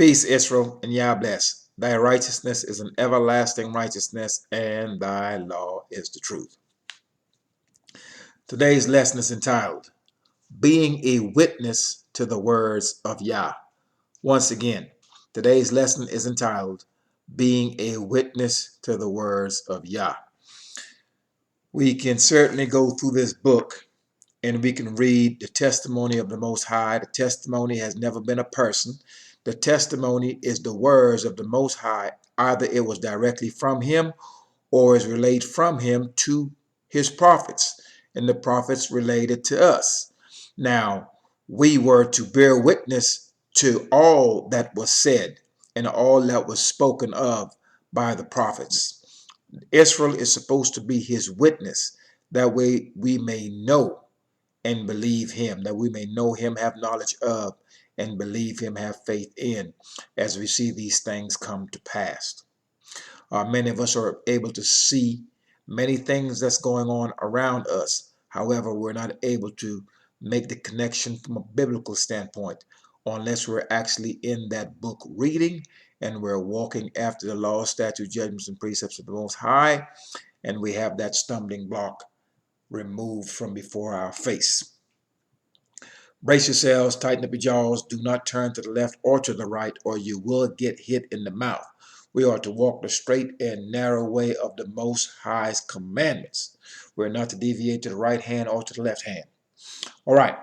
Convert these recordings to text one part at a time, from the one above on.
Peace, Israel, and Yah bless. Thy righteousness is an everlasting righteousness, and thy law is the truth. Today's lesson is entitled, Being a Witness to the Words of Yah. Once again, today's lesson is entitled, Being a Witness to the Words of Yah. We can certainly go through this book and we can read the testimony of the Most High. The testimony has never been a person. The testimony is the words of the Most High. Either it was directly from him or is relayed from him to his prophets, and the prophets related to us. Now, we were to bear witness to all that was said and all that was spoken of by the prophets. Israel is supposed to be his witness. That way we may know and believe him, that we may know him, have knowledge of, and believe him, have faith in, as we see these things come to pass. Many of us are able to see many things that's going on around us. However, we're not able to make the connection from a biblical standpoint unless we're actually in that book reading and we're walking after the law, statutes, judgments, and precepts of the Most High, and we have that stumbling block removed from before our face. Brace yourselves, tighten up your jaws, do not turn to the left or to the right, or you will get hit in the mouth. We are to walk the straight and narrow way of the Most High's commandments. We're not to deviate to the right hand or to the left hand. All right,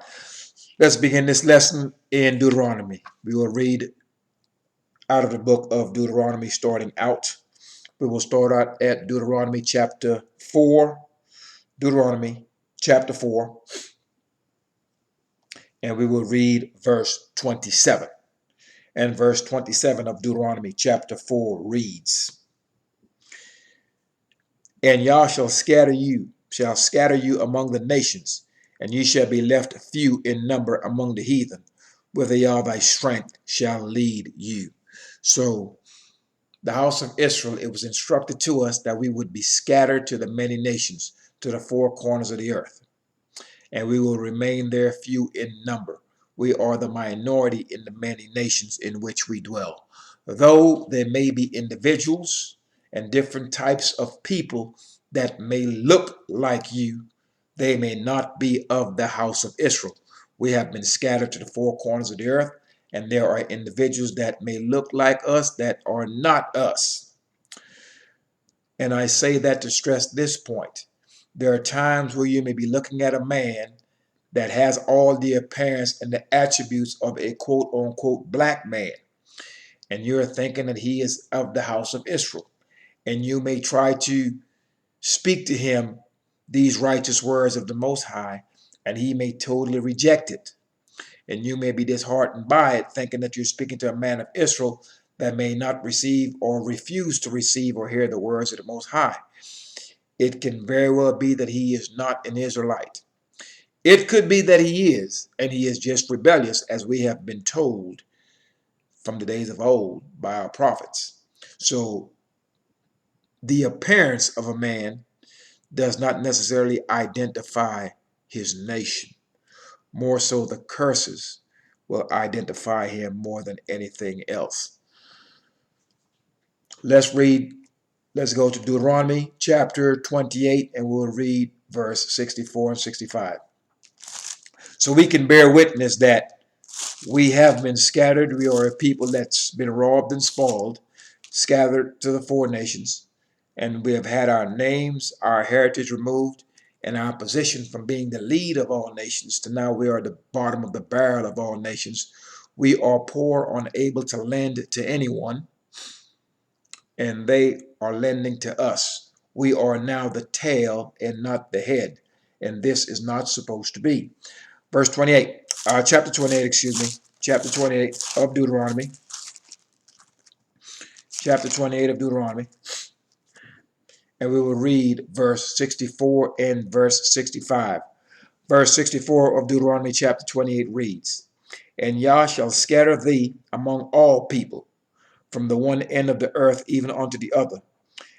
let's begin this lesson in Deuteronomy. We will read out of the book of Deuteronomy starting out. We will start out at Deuteronomy chapter 4. Deuteronomy chapter 4. And we will read verse 27. And verse 27 of Deuteronomy chapter 4 reads, And Yah shall scatter you among the nations, and ye shall be left few in number among the heathen, whither Yah thy strength shall lead you. So the house of Israel, it was instructed to us that we would be scattered to the many nations, to the four corners of the earth, and we will remain there few in number. We are the minority in the many nations in which we dwell. Though there may be individuals and different types of people that may look like you, they may not be of the house of Israel. We have been scattered to the four corners of the earth, and there are individuals that may look like us that are not us. And I say that to stress this point. There are times where you may be looking at a man that has all the appearance and the attributes of a quote-unquote black man, and you're thinking that he is of the house of Israel, and you may try to speak to him these righteous words of the Most High, and he may totally reject it, and you may be disheartened by it, thinking that you're speaking to a man of Israel that may not receive or refuse to receive or hear the words of the Most High. It can very well be that he is not an Israelite. It could be that he is, and he is just rebellious, as we have been told from the days of old by our prophets. So the appearance of a man does not necessarily identify his nation. More so, the curses will identify him more than anything else. Let's go to Deuteronomy chapter 28, and we'll read verse 64 and 65. So we can bear witness that we have been scattered. We are a people that's been robbed and spoiled, scattered to the four nations, and we have had our names, our heritage removed, and our position from being the lead of all nations to now we are the bottom of the barrel of all nations. We are poor, unable to lend to anyone, and they are lending to us. We are now the tail and not the head, and this is not supposed to be. Verse 28, chapter 28, chapter 28 of Deuteronomy. Chapter 28 of Deuteronomy. And we will read verse 64 and verse 65. Verse 64 of Deuteronomy chapter 28 reads, And Yah shall scatter thee among all people, from the one end of the earth even unto the other,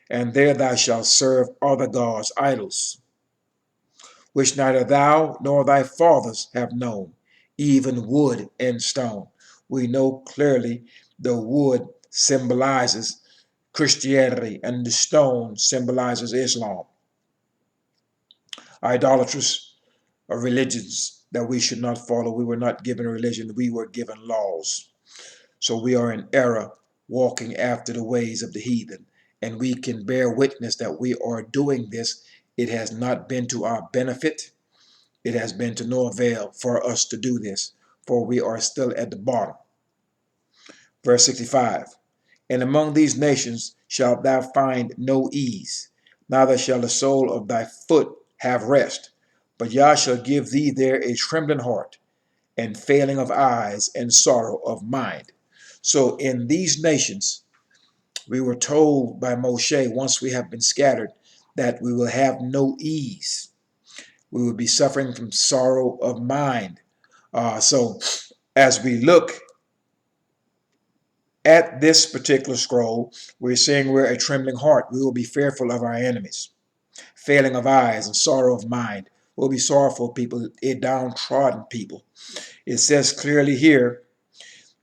and there thou shalt serve other gods, idols, which neither thou nor thy fathers have known, even wood and stone. We know clearly The wood symbolizes Christianity, and the stone symbolizes Islam. Idolatrous religions that we should not follow. We were not given a religion, we were given laws. So we are in error, walking after the ways of the heathen. And we can bear witness that we are doing this. It has not been to our benefit. It has been to no avail for us to do this, for we are still at the bottom. Verse 65. And among these nations shalt thou find no ease, neither shall the sole of thy foot have rest. But Yah shall give thee there a trembling heart, and failing of eyes, and sorrow of mind. So in these nations, we were told by Moshe, once we have been scattered, that we will have no ease. We will be suffering from sorrow of mind. So as we look at this particular scroll, we're seeing we're a trembling heart. We will be fearful of our enemies, failing of eyes, and sorrow of mind. We'll be sorrowful people, a downtrodden people. It says clearly here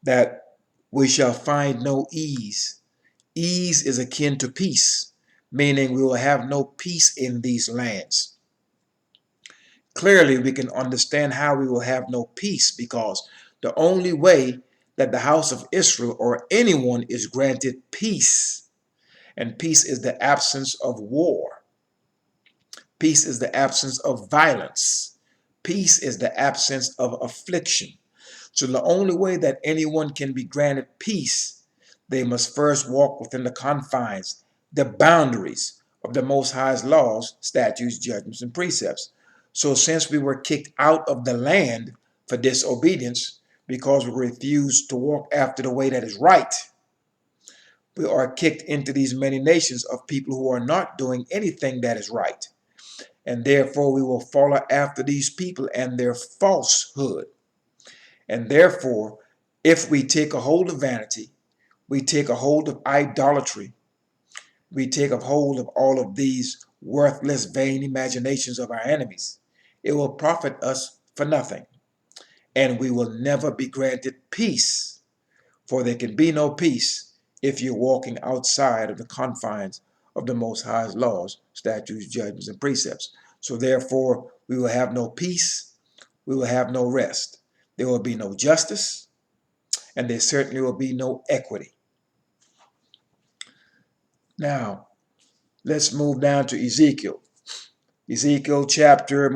that we shall find no ease. Ease is akin to peace, meaning we will have no peace in these lands. Clearly, we can understand how we will have no peace, because the only way that the house of Israel or anyone is granted peace, and peace is the absence of war. Peace is the absence of violence. Peace is the absence of affliction. So the only way that anyone can be granted peace, they must first walk within the confines, the boundaries of the Most High's laws, statutes, judgments, and precepts. So since we were kicked out of the land for disobedience, because we refused to walk after the way that is right, we are kicked into these many nations of people who are not doing anything that is right. And therefore we will follow after these people and their falsehood. And therefore, if we take a hold of vanity, we take a hold of idolatry, we take a hold of all of these worthless, vain imaginations of our enemies, it will profit us for nothing. And we will never be granted peace, for there can be no peace if you're walking outside of the confines of the Most High's laws, statutes, judgments, and precepts. So therefore, we will have no peace, we will have no rest. There will be no justice, and there certainly will be no equity. Now, let's move down to Ezekiel. Ezekiel chapter,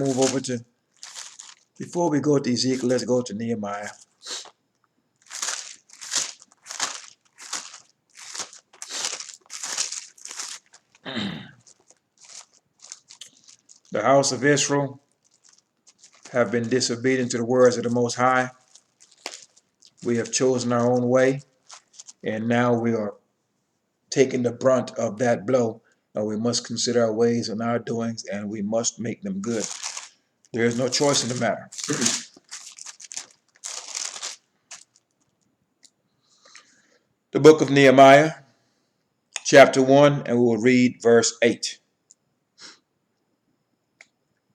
before we go to Ezekiel, let's go to Nehemiah. The house of Israel have been disobedient to the words of the Most High. We have chosen our own way, and now we are taking the brunt of that blow, and we must consider our ways and our doings, and we must make them good. There is no choice in the matter. The book of Nehemiah, chapter 1, and we will read verse 8.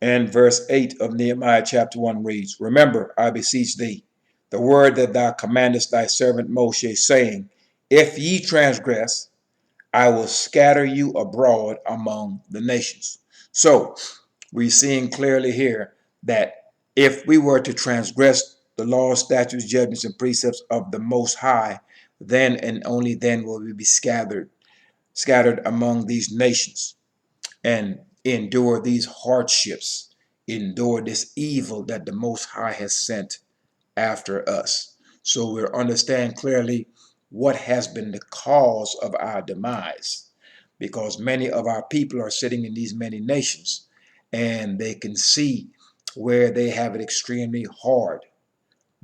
And verse 8 of Nehemiah chapter 1 reads, Remember, I beseech thee, the word that thou commandest thy servant Moshe, saying, If ye transgress, I will scatter you abroad among the nations. So, we're seeing clearly here that if we were to transgress the laws, statutes, judgments, and precepts of the Most High, then and only then will we be scattered among these nations, and endure these hardships, endure this evil that the Most High has sent after us. So we understand clearly what has been the cause of our demise, because many of our people are sitting in these many nations, and they can see where they have it extremely hard,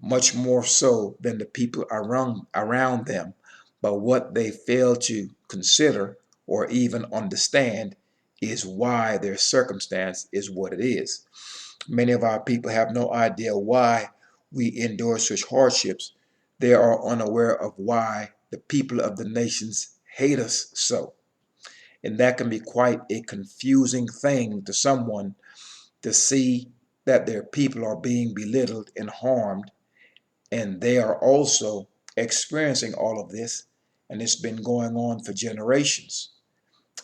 much more so than the people around them. But what they fail to consider or even understand is why their circumstance is what it is. Many of our people have no idea why we endure such hardships. They are unaware of why the people of the nations hate us so. And that can be quite a confusing thing to someone, to see that their people are being belittled and harmed, and they are also experiencing all of this, and it's been going on for generations.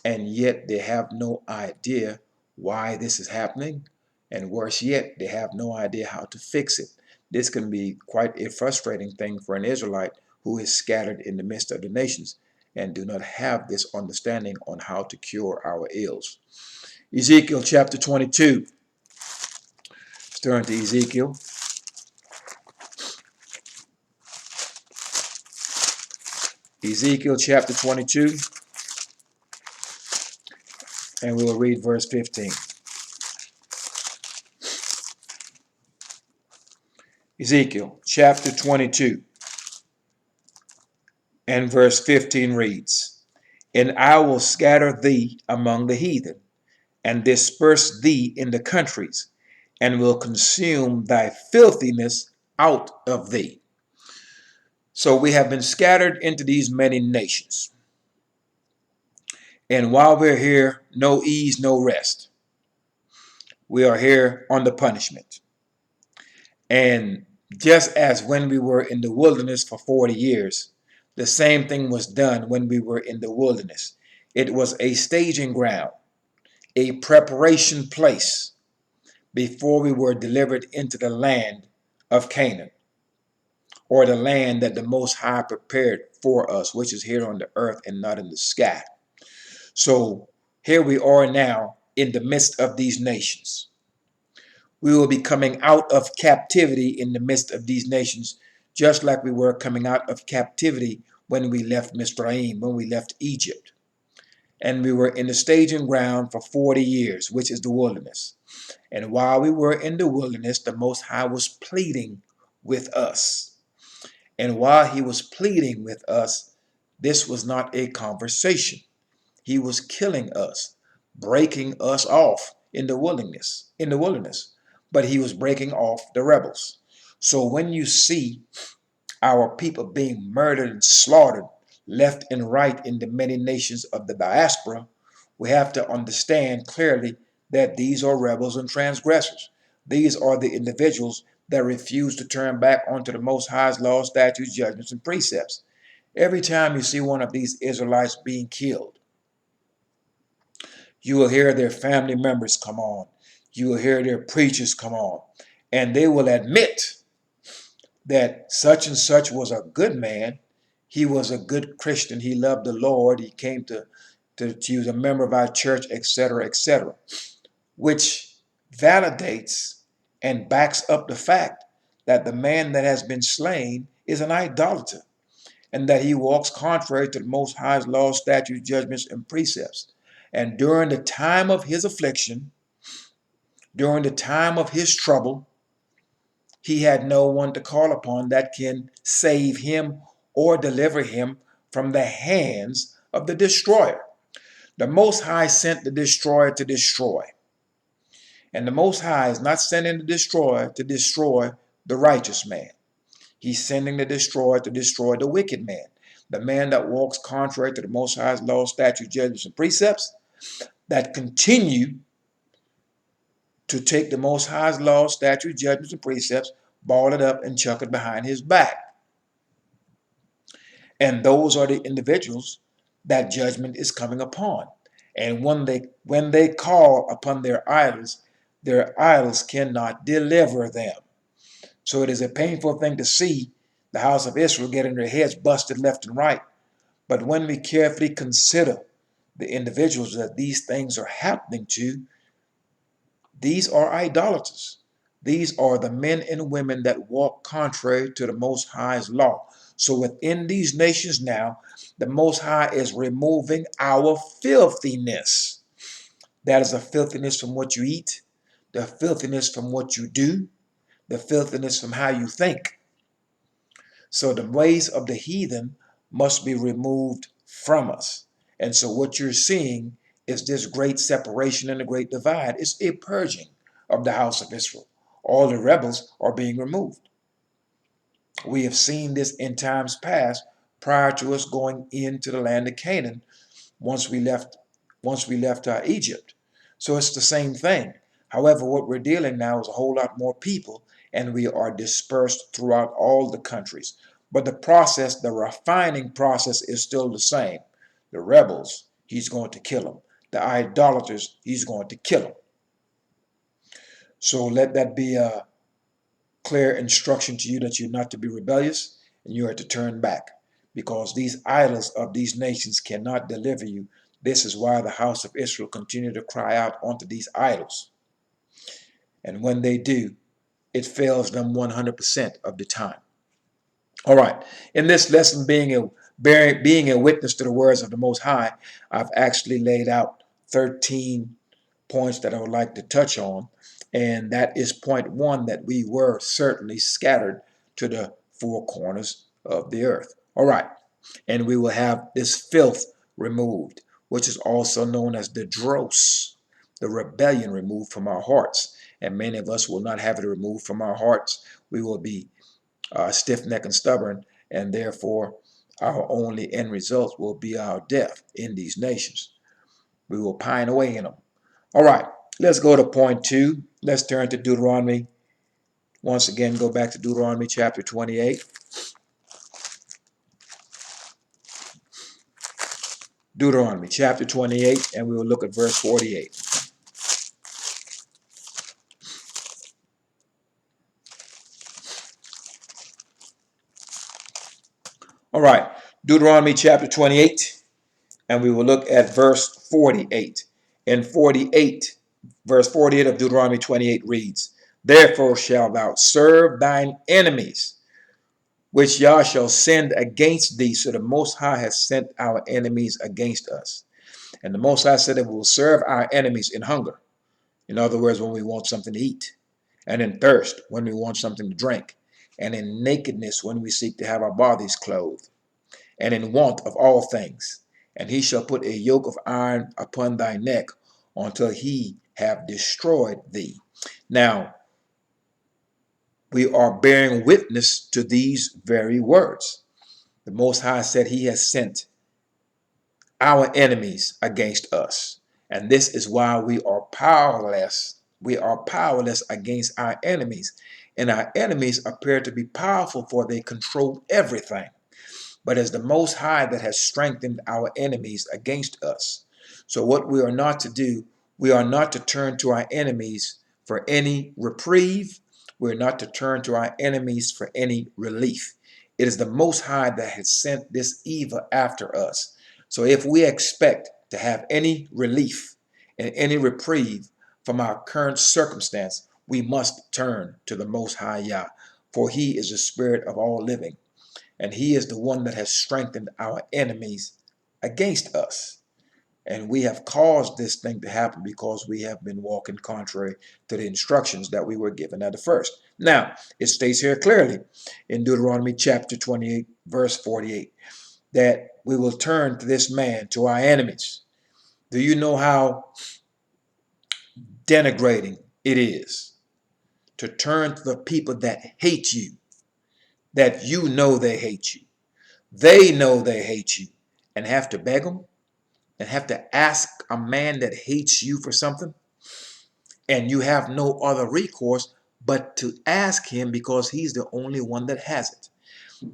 And yet they have no idea why this is happening. And worse yet, they have no idea how to fix it. This can be quite a frustrating thing for an Israelite who is scattered in the midst of the nations and do not have this understanding on how to cure our ills. Ezekiel chapter 22. Let's turn to Ezekiel. Ezekiel chapter 22, and we'll read verse 15. Ezekiel chapter 22 and verse 15 reads, "And I will scatter thee among the heathen, and disperse thee in the countries, and will consume thy filthiness out of thee." So we have been scattered into these many nations. And while we're here, no ease, no rest. We are here under punishment. And just as when we were in the wilderness for 40 years, the same thing was done when we were in the wilderness. It was a staging ground, a preparation place before we were delivered into the land of Canaan, or the land that the Most High prepared for us, which is here on the earth and not in the sky. So here we are now in the midst of these nations. We will be coming out of captivity in the midst of these nations, just like we were coming out of captivity when we left Mizraim, when we left Egypt. And we were in the staging ground for 40 years, which is the wilderness. And while we were in the wilderness, the Most High was pleading with us. And while he was pleading with us, this was not a conversation. He was killing us, breaking us off in the wilderness. But he was breaking off the rebels. So when you see our people being murdered and slaughtered left and right in the many nations of the diaspora, we have to understand clearly that these are rebels and transgressors. These are the individuals that refuse to turn back onto the Most High's laws, statutes, judgments, and precepts. Every time you see one of these Israelites being killed, you will hear their family members come on. You will hear their preachers come on. And they will admit that such and such was a good man. He was a good Christian. He loved the Lord. He came to he was a member of our church, etc., which validates and backs up the fact that the man that has been slain is an idolater, and that he walks contrary to the Most High's laws, statutes, judgments, and precepts. And during the time of his affliction, during the time of his trouble, he had no one to call upon that can save him or deliver him from the hands of the destroyer. The Most High sent the destroyer to destroy. And the Most High is not sending the destroyer to destroy the righteous man. He's sending the destroyer to destroy the wicked man, the man that walks contrary to the Most High's laws, statutes, judgments, and precepts, that continue to take the Most High's laws, statutes, judgments, and precepts, ball it up, and chuck it behind his back. And those are the individuals that judgment is coming upon. And when they call upon their idols cannot deliver them. So it is a painful thing to see the house of Israel getting their heads busted left and right. But when we carefully consider the individuals that these things are happening to, these are idolaters. These are the men and women that walk contrary to the Most High's law. So within these nations now, the Most High is removing our filthiness. That is the filthiness from what you eat, the filthiness from what you do, the filthiness from how you think. So the ways of the heathen must be removed from us. And so what you're seeing is this great separation and a great divide. It's a purging of the house of Israel. All the rebels are being removed. We have seen this in times past prior to us going into the land of Canaan once we left Egypt. So it's the same thing. However, what we're dealing now is a whole lot more people, and we are dispersed throughout all the countries. But the process, the refining process, is still the same. The rebels, he's going to kill them. The idolaters, he's going to kill them. So let that be a clear instruction to you that you're not to be rebellious and you are to turn back, because these idols of these nations cannot deliver you. This is why the house of Israel continue to cry out unto these idols. And when they do, it fails them 100% of the time. All right. In this lesson, being a witness to the words of the Most High, I've actually laid out 13 points that I would like to touch on. And that is point one, that we were certainly scattered to the four corners of the earth. All right. And we will have this filth removed, which is also known as the dross, the rebellion, removed from our hearts. And many of us will not have it removed from our hearts. We will be stiff-necked and stubborn, and therefore our only end result will be our death in these nations. We will pine away in them. All right, let's go to point two. Let's turn to Deuteronomy. Once again, go back to Deuteronomy chapter 28. Deuteronomy chapter 28, and we will look at verse 48. All right, Deuteronomy chapter 28, and we will look at verse 48. And 48, verse 48 of Deuteronomy 28 reads, "Therefore shalt thou serve thine enemies, which Yah shall send against thee." So the Most High has sent our enemies against us. And the Most High said that we will serve our enemies in hunger. In other words, when we want something to eat, and in thirst, when we want something to drink, and in nakedness, when we seek to have our bodies clothed, and in want of all things. And he shall put a yoke of iron upon thy neck until he have destroyed thee. Now, we are bearing witness to these very words. The Most High said he has sent our enemies against us. And this is why we are powerless. We are powerless against our enemies. And our enemies appear to be powerful, for they control everything. But as the Most High that has strengthened our enemies against us. So what we are not to do, we are not to turn to our enemies for any reprieve. We're not to turn to our enemies for any relief. It is the Most High that has sent this evil after us. So if we expect to have any relief and any reprieve from our current circumstance, we must turn to the Most High Yah, for he is the spirit of all living. And he is the one that has strengthened our enemies against us. And we have caused this thing to happen because we have been walking contrary to the instructions that we were given at the first. Now, it states here clearly in Deuteronomy chapter 28, verse 48, that we will turn to this man, to our enemies. Do you know how denigrating it is to turn to the people that hate you, that you know they hate you? They know they hate you, and have to beg them and have to ask a man that hates you for something, and you have no other recourse but to ask him because he's the only one that has it.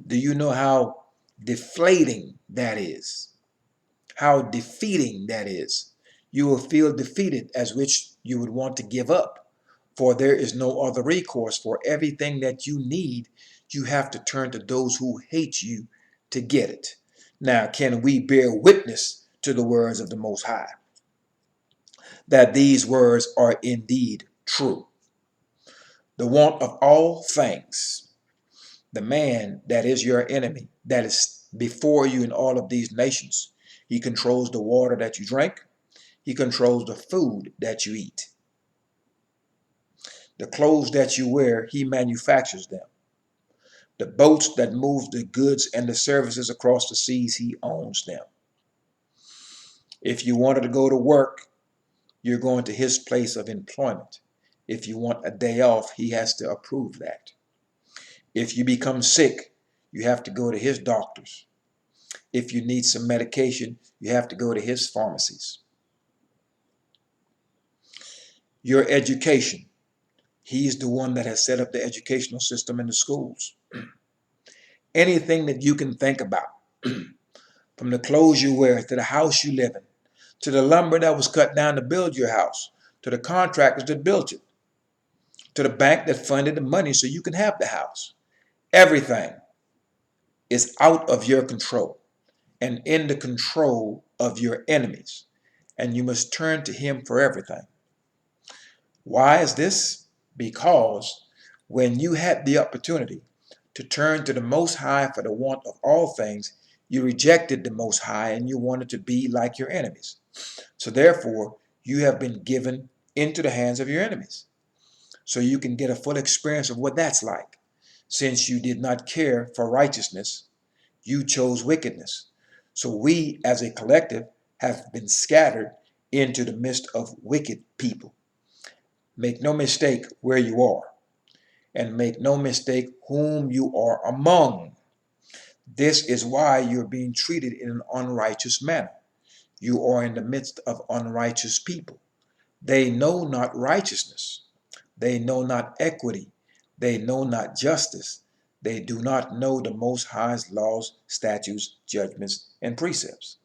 Do you know how deflating that is? How defeating that is? You will feel defeated, as which you would want to give up, for there is no other recourse. For everything that you need, you have to turn to those who hate you to get it. Now, can we bear witness to the words of the Most High, that these words are indeed true? The want of all things, the man that is your enemy, that is before you in all of these nations, he controls the water that you drink. He controls the food that you eat. The clothes that you wear, he manufactures them. The boats that move the goods and the services across the seas, he owns them. If you wanted to go to work, you're going to his place of employment. If you want a day off, he has to approve that. If you become sick, you have to go to his doctors. If you need some medication, you have to go to his pharmacies. Your education, he's the one that has set up the educational system in the schools. anything that you can think about, from the clothes you wear to the house you live in, to the lumber that was cut down to build your house, to the contractors that built it, to the bank that funded the money so you can have the house. Everything is out of your control and in the control of your enemies, and you must turn to him for everything. Why is this? Because when you had the opportunity to turn to the Most High for the want of all things, you rejected the Most High and you wanted to be like your enemies. So therefore, you have been given into the hands of your enemies. So you can get a full experience of what that's like. Since you did not care for righteousness, you chose wickedness. So we as a collective have been scattered into the midst of wicked people. Make no mistake where you are, and make no mistake whom you are among. This is why you're being treated in an unrighteous manner. You are in the midst of unrighteous people. They know not righteousness. They know not equity. They know not justice. They do not know the Most High's laws, statutes, judgments, and precepts.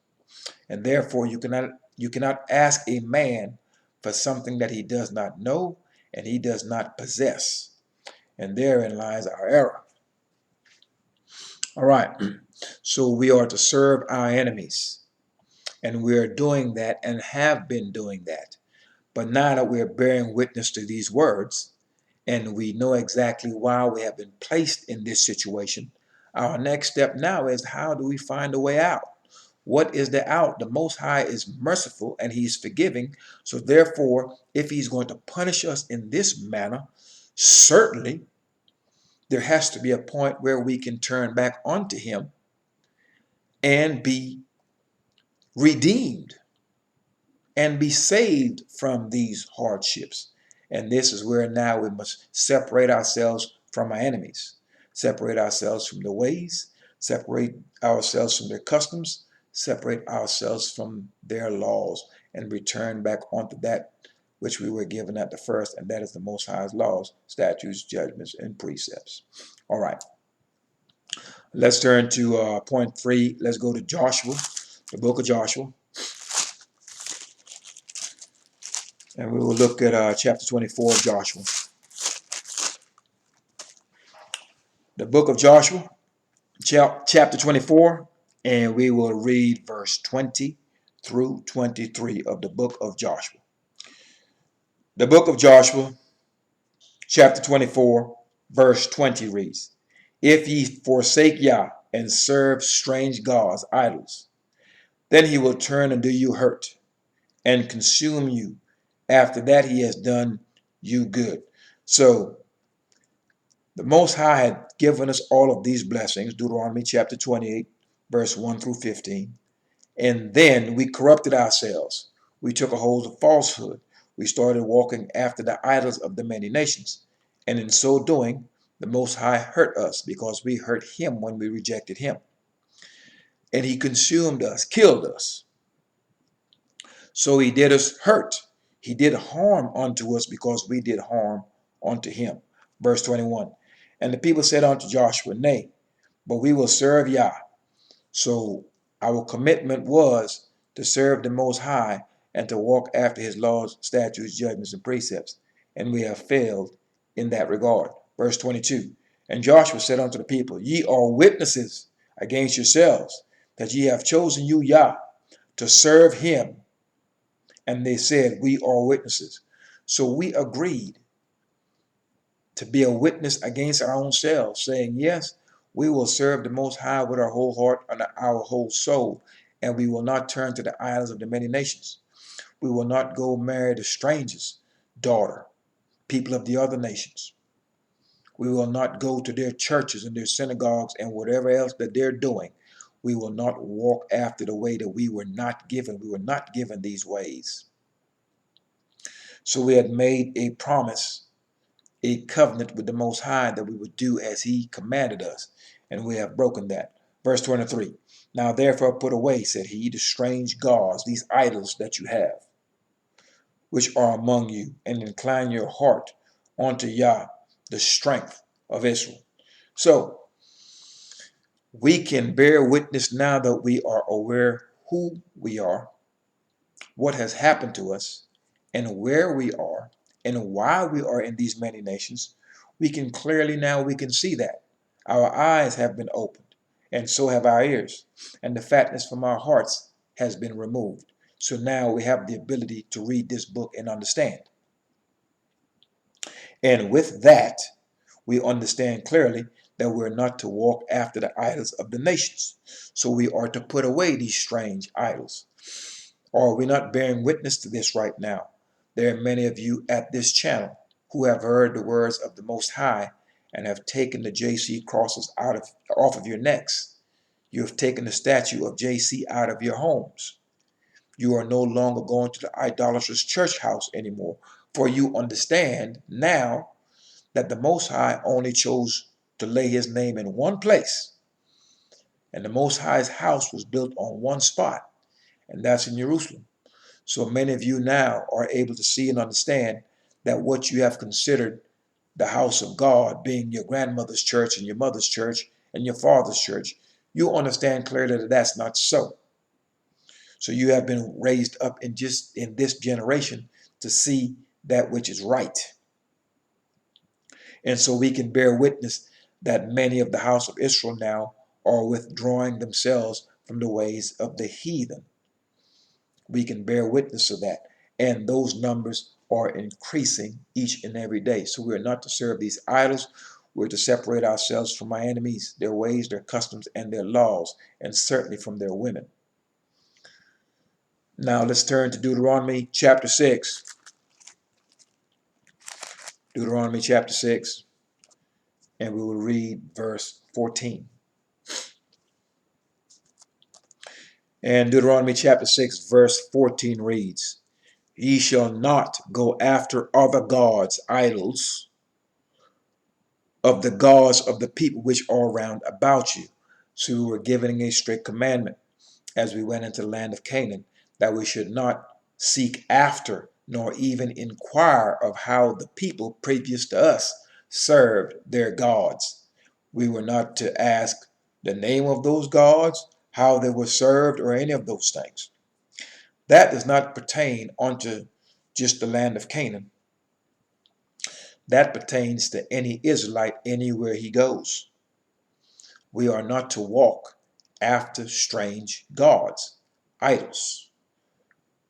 And therefore you cannot ask a man for something that he does not know and he does not possess. And therein lies our error. All right. So we are to serve our enemies. And we are doing that and have been doing that. But now that we are bearing witness to these words, and we know exactly why we have been placed in this situation, our next step now is, how do we find a way out? What is the out? The Most High is merciful and he's forgiving. So therefore, if he's going to punish us in this manner, certainly there has to be a point where we can turn back onto him and be redeemed and be saved from these hardships. And this is where now we must separate ourselves from our enemies, separate ourselves from the ways, separate ourselves from their customs, separate ourselves from their laws, and return back onto that which we were given at the first, and that is the Most High's laws, statutes, judgments, and precepts. All right. Let's turn to point 3. Let's go to Joshua, the book of Joshua. And we will look at chapter 24 of Joshua. The book of Joshua, chapter 24, and we will read verse 20 through 23 of the book of Joshua. The book of Joshua, chapter 24, verse 20 reads, "If ye forsake Yah and serve strange gods, idols, then he will turn and do you hurt and consume you. After that he has done you good." So the Most High had given us all of these blessings, Deuteronomy chapter 28, verse 1 through 15. And then we corrupted ourselves. We took a hold of falsehood. We started walking after the idols of the many nations. And in so doing, the Most High hurt us because we hurt him when we rejected him. And he consumed us, killed us. So he did us hurt. He did harm unto us because we did harm unto him. Verse 21. And the people said unto Joshua, "Nay, but we will serve Yah." So our commitment was to serve the Most High and to walk after his laws, statutes, judgments, and precepts. And we have failed in that regard. Verse 22. And Joshua said unto the people, "Ye are witnesses against yourselves that ye have chosen you Yah to serve him." And they said, "We are witnesses." So we agreed to be a witness against our own selves, saying, yes, we will serve the Most High with our whole heart and our whole soul, and we will not turn to the idols of the many nations. We will not go marry the stranger's daughter, people of the other nations. We will not go to their churches and their synagogues and whatever else that they're doing. We will not walk after the way that we were not given. We were not given these ways. So we had made a promise, a covenant with the Most High, that we would do as he commanded us, and we have broken that. Verse 23. Now therefore put away, said he, the strange gods, these idols that you have, which are among you, and incline your heart unto Yah, the strength of Israel. So We can bear witness now that we are aware who we are, what has happened to us, and where we are, and why we are in these many nations. We can clearly now, we can see that. Our eyes have been opened, and so have our ears, and the fatness from our hearts has been removed. So now we have the ability to read this book and understand. And with that, we understand clearly that we're not to walk after the idols of the nations. So we are to put away these strange idols. Or are we not bearing witness to this right now? There are many of you at this channel who have heard the words of the Most High and have taken the JC crosses off of your necks. You have taken the statue of JC out of your homes. You are no longer going to the idolatrous church house anymore, for you understand now that the Most High only chose to lay his name in one place. And the Most High's house was built on one spot, and that's in Jerusalem. So many of you now are able to see and understand that what you have considered the house of God being your grandmother's church and your mother's church and your father's church, you understand clearly that that's not so. So you have been raised up in this generation to see that which is right. And so we can bear witness that many of the house of Israel now are withdrawing themselves from the ways of the heathen. We can bear witness of that. And those numbers are increasing each and every day. So we're not to serve these idols. We're to separate ourselves from our enemies, their ways, their customs, and their laws, and certainly from their women. Now let's turn to Deuteronomy chapter 6. Deuteronomy chapter 6, and we will read verse 14. And Deuteronomy chapter 6, verse 14 reads, Ye shall not go after other gods, idols, of the gods of the people which are round about you. So we were given a strict commandment as we went into the land of Canaan, that we should not seek after nor even inquire of how the people previous to us served their gods. We were not to ask the name of those gods, how they were served, or any of those things. That does not pertain unto just the land of Canaan. That pertains to any Israelite anywhere he goes. We are not to walk after strange gods, idols.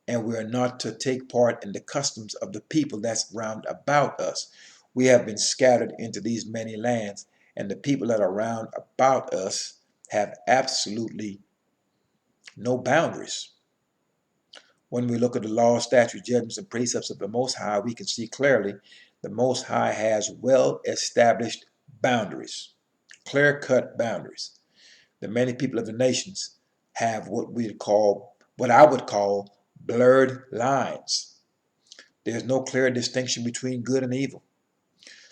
And we are not to take part in the customs of the people that's round about us. We have been scattered into these many lands, and the people that are round about us have absolutely no boundaries. When we look at the law, statutes, judgments, and precepts of the Most High, we can see clearly the Most High has well-established boundaries, clear-cut boundaries. The many people of the nations have what I would call blurred lines. There's no clear distinction between good and evil.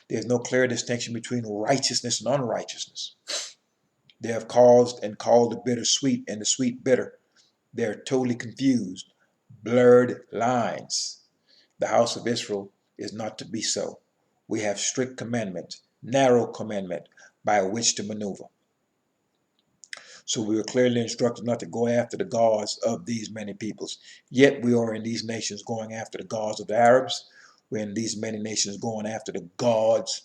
There's no clear distinction between righteousness and unrighteousness. They have caused and called the bitter sweet and the sweet bitter. They're totally confused. Blurred lines. The house of Israel is not to be so. We have strict commandment, narrow commandment by which to maneuver. So we are clearly instructed not to go after the gods of these many peoples. Yet we are in these nations going after the gods of the Arabs. We're in these many nations going after the gods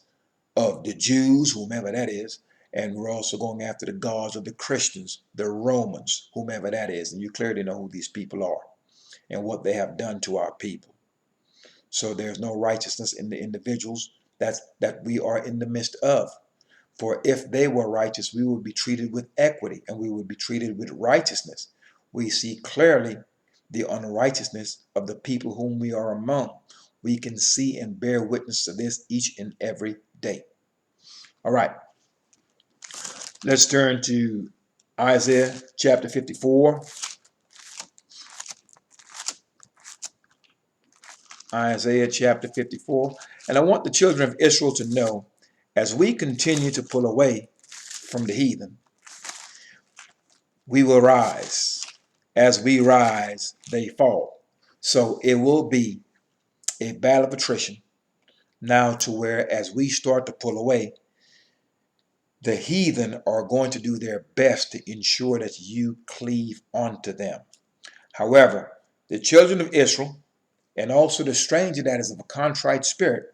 of the Jews, whomever that is. And we're also going after the gods of the Christians, the Romans, whomever that is. And you clearly know who these people are and what they have done to our people. So there's no righteousness in the individuals that we are in the midst of. For if they were righteous, we would be treated with equity and we would be treated with righteousness. We see clearly the unrighteousness of the people whom we are among. We can see and bear witness to this each and every day. All right, let's turn to Isaiah chapter 54. Isaiah chapter 54. And I want the children of Israel to know, as we continue to pull away from the heathen, we will rise. As we rise, they fall. So it will be a battle of attrition now, to where as we start to pull away, The heathen are going to do their best to ensure that you cleave unto them. However, the children of Israel, and also the stranger that is of a contrite spirit,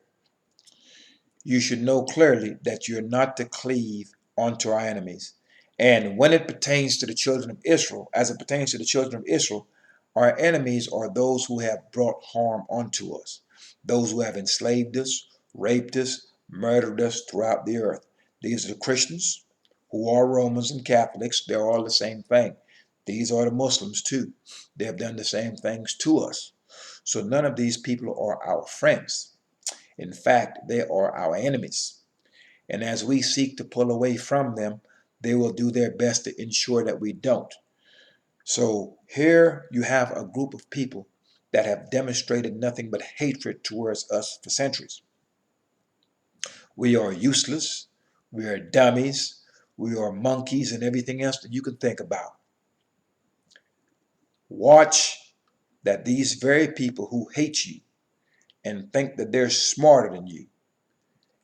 you should know clearly that you're not to cleave unto our enemies. And when it pertains to the children of Israel, as it pertains to the children of Israel, our enemies are those who have brought harm unto us, those who have enslaved us, raped us, murdered us throughout the earth. These are the Christians who are Romans and Catholics. They're all the same thing. These are the Muslims too. They have done the same things to us. So none of these people are our friends. In fact, they are our enemies. And as we seek to pull away from them, they will do their best to ensure that we don't. So here you have a group of people that have demonstrated nothing but hatred towards us for centuries. We are useless. We are dummies. We are monkeys and everything else that you can think about. Watch that these very people who hate you and think that they're smarter than you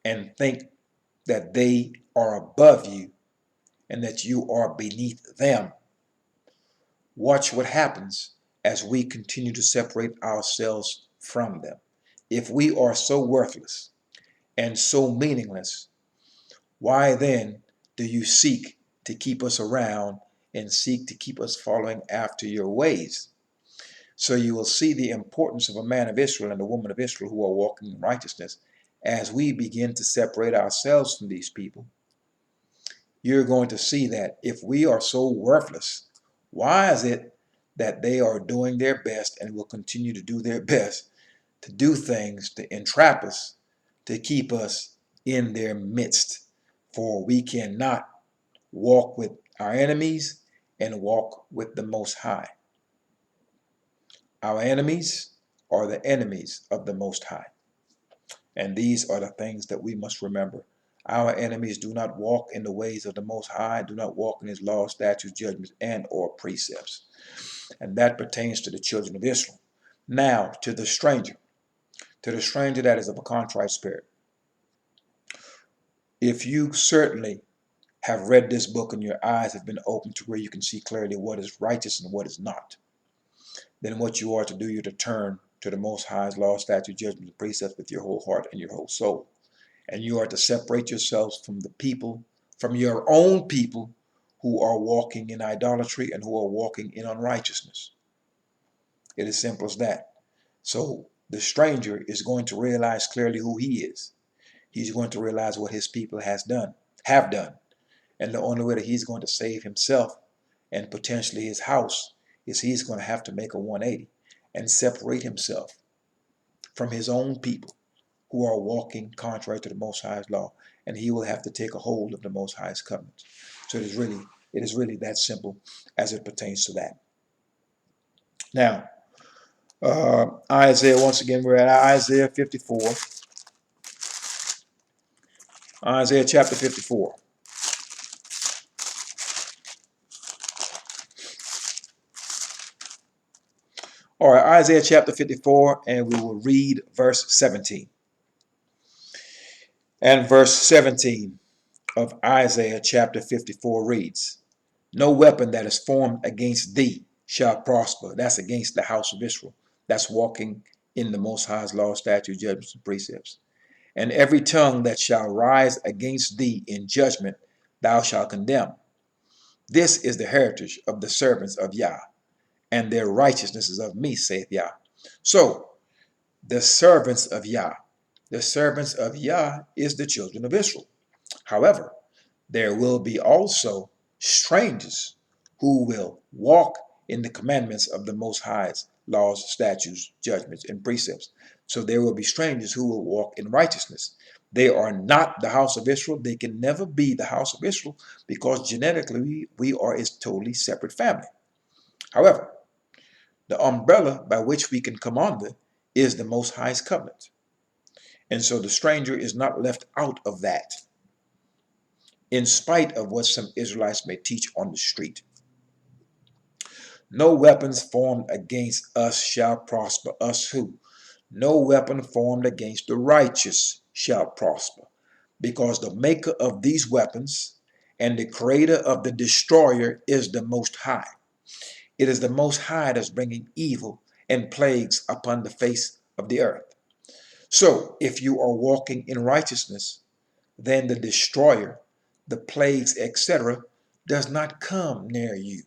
and think that they are above you and that you are beneath them. Watch what happens as we continue to separate ourselves from them. If we are so worthless and so meaningless, why then do you seek to keep us around and seek to keep us following after your ways? So you will see the importance of a man of Israel and a woman of Israel who are walking in righteousness. As we begin to separate ourselves from these people, you're going to see that if we are so worthless, why is it that they are doing their best and will continue to do their best to do things to entrap us, to keep us in their midst? For we cannot walk with our enemies and walk with the Most High. Our enemies are the enemies of the Most High. And these are the things that we must remember. Our enemies do not walk in the ways of the Most High, do not walk in his laws, statutes, judgments, and or precepts. And that pertains to the children of Israel. Now, to the stranger that is of a contrite spirit. If you certainly have read this book and your eyes have been opened to where you can see clearly what is righteous and what is not, then what you are to do, you're to turn to the Most High's law, statute, judgment, and precepts with your whole heart and your whole soul. And you are to separate yourselves from the people, from your own people who are walking in idolatry and who are walking in unrighteousness. It is simple as that. So the stranger is going to realize clearly who he is. He's going to realize what his people have done. And the only way that he's going to save himself and potentially his house is he's going to have to make a 180 and separate himself from his own people who are walking contrary to the Most High's law, and he will have to take a hold of the Most High's covenant. So it is really that simple as it pertains to that. Now, Isaiah, once again, we're at Isaiah 54. Isaiah chapter 54. All right, Isaiah chapter 54, and we will read verse 17. And verse 17 of Isaiah chapter 54 reads, "No weapon that is formed against thee shall prosper." That's against the house of Israel. That's walking in the Most High's law, statutes, judgments, and precepts. "And every tongue that shall rise against thee in judgment, thou shalt condemn. This is the heritage of the servants of Yah, and their righteousness is of me, saith Yah." So, the servants of Yah. The servants of Yah is the children of Israel. However, there will be also strangers who will walk in the commandments of the Most High's laws, statutes, judgments, and precepts. So there will be strangers who will walk in righteousness. They are not the house of Israel. They can never be the house of Israel because genetically we are a totally separate family. However, the umbrella by which we can come under is the Most High's covenant. And so the stranger is not left out of that, in spite of what some Israelites may teach on the street. "No weapons formed against us shall prosper." Us who? "No weapon formed against the righteous shall prosper." Because the maker of these weapons and the creator of the destroyer is the Most High. It is the Most High that's bringing evil and plagues upon the face of the earth. So if you are walking in righteousness, then the destroyer, the plagues, etc., does not come near you,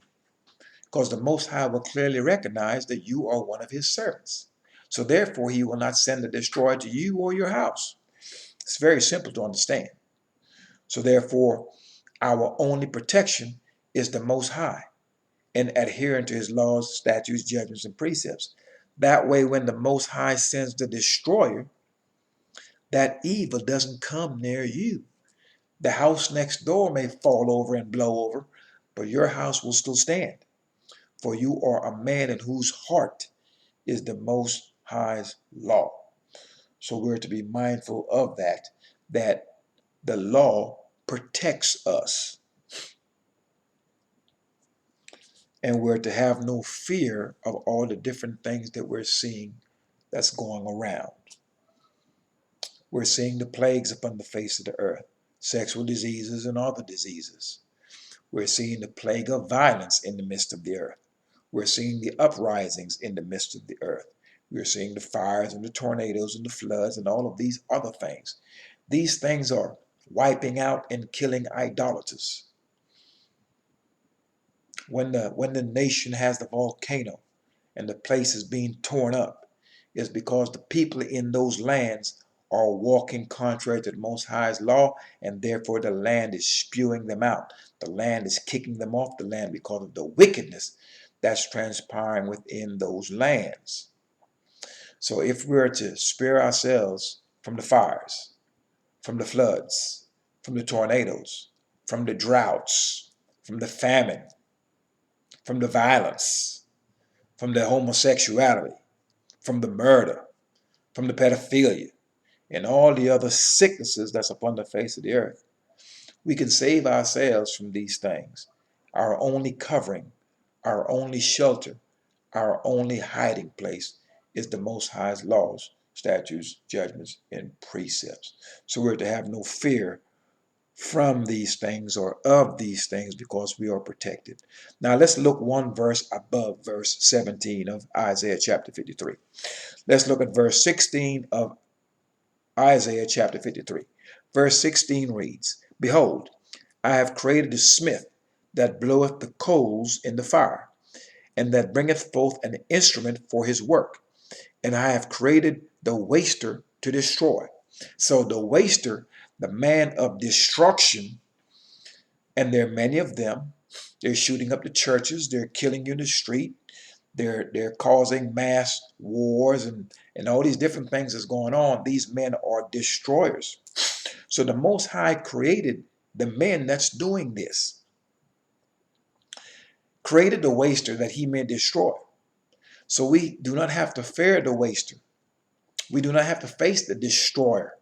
because the Most High will clearly recognize that you are one of his servants. So therefore, he will not send the destroyer to you or your house. It's very simple to understand. So therefore, our only protection is the Most High and adhering to his laws, statutes, judgments, and precepts. That way, when the Most High sends the destroyer, that evil doesn't come near you. The house next door may fall over and blow over, but your house will still stand. For you are a man in whose heart is the Most High's law. So we're to be mindful of that the law protects us. And we're to have no fear of all the different things that we're seeing that's going around. We're seeing the plagues upon the face of the earth, sexual diseases and other diseases. We're seeing the plague of violence in the midst of the earth. We're seeing the uprisings in the midst of the earth. We're seeing the fires and the tornadoes and the floods and all of these other things. These things are wiping out and killing idolaters. When the nation has the volcano and the place is being torn up, is because the people in those lands are walking contrary to the Most High's law, and therefore the land is spewing them out. The land is kicking them off the land because of the wickedness that's transpiring within those lands. So if we're to spare ourselves from the fires, from the floods, from the tornadoes, from the droughts, from the famine, from the violence, from the homosexuality, from the murder, from the pedophilia, and all the other sicknesses that's upon the face of the earth, we can save ourselves from these things. Our only covering, our only shelter, our only hiding place is the Most High's laws, statutes, judgments, and precepts. So we're to have no fear from these things or of these things because we are protected. Now let's look one verse above verse 17 of Isaiah chapter 53. Let's look at verse 16 of Isaiah chapter 53. Verse 16 reads, Behold, I have created a smith that bloweth the coals in the fire, and that bringeth forth an instrument for his work. And I have created the waster to destroy. So the waster, the man of destruction, and there are many of them. They're shooting up the churches. They're killing you in the street. They're causing mass wars and all these different things that's going on. These men are destroyers. So the Most High created the men that's doing this. Created the waster that he may destroy. So we do not have to fear the waster. We do not have to face the destroyer.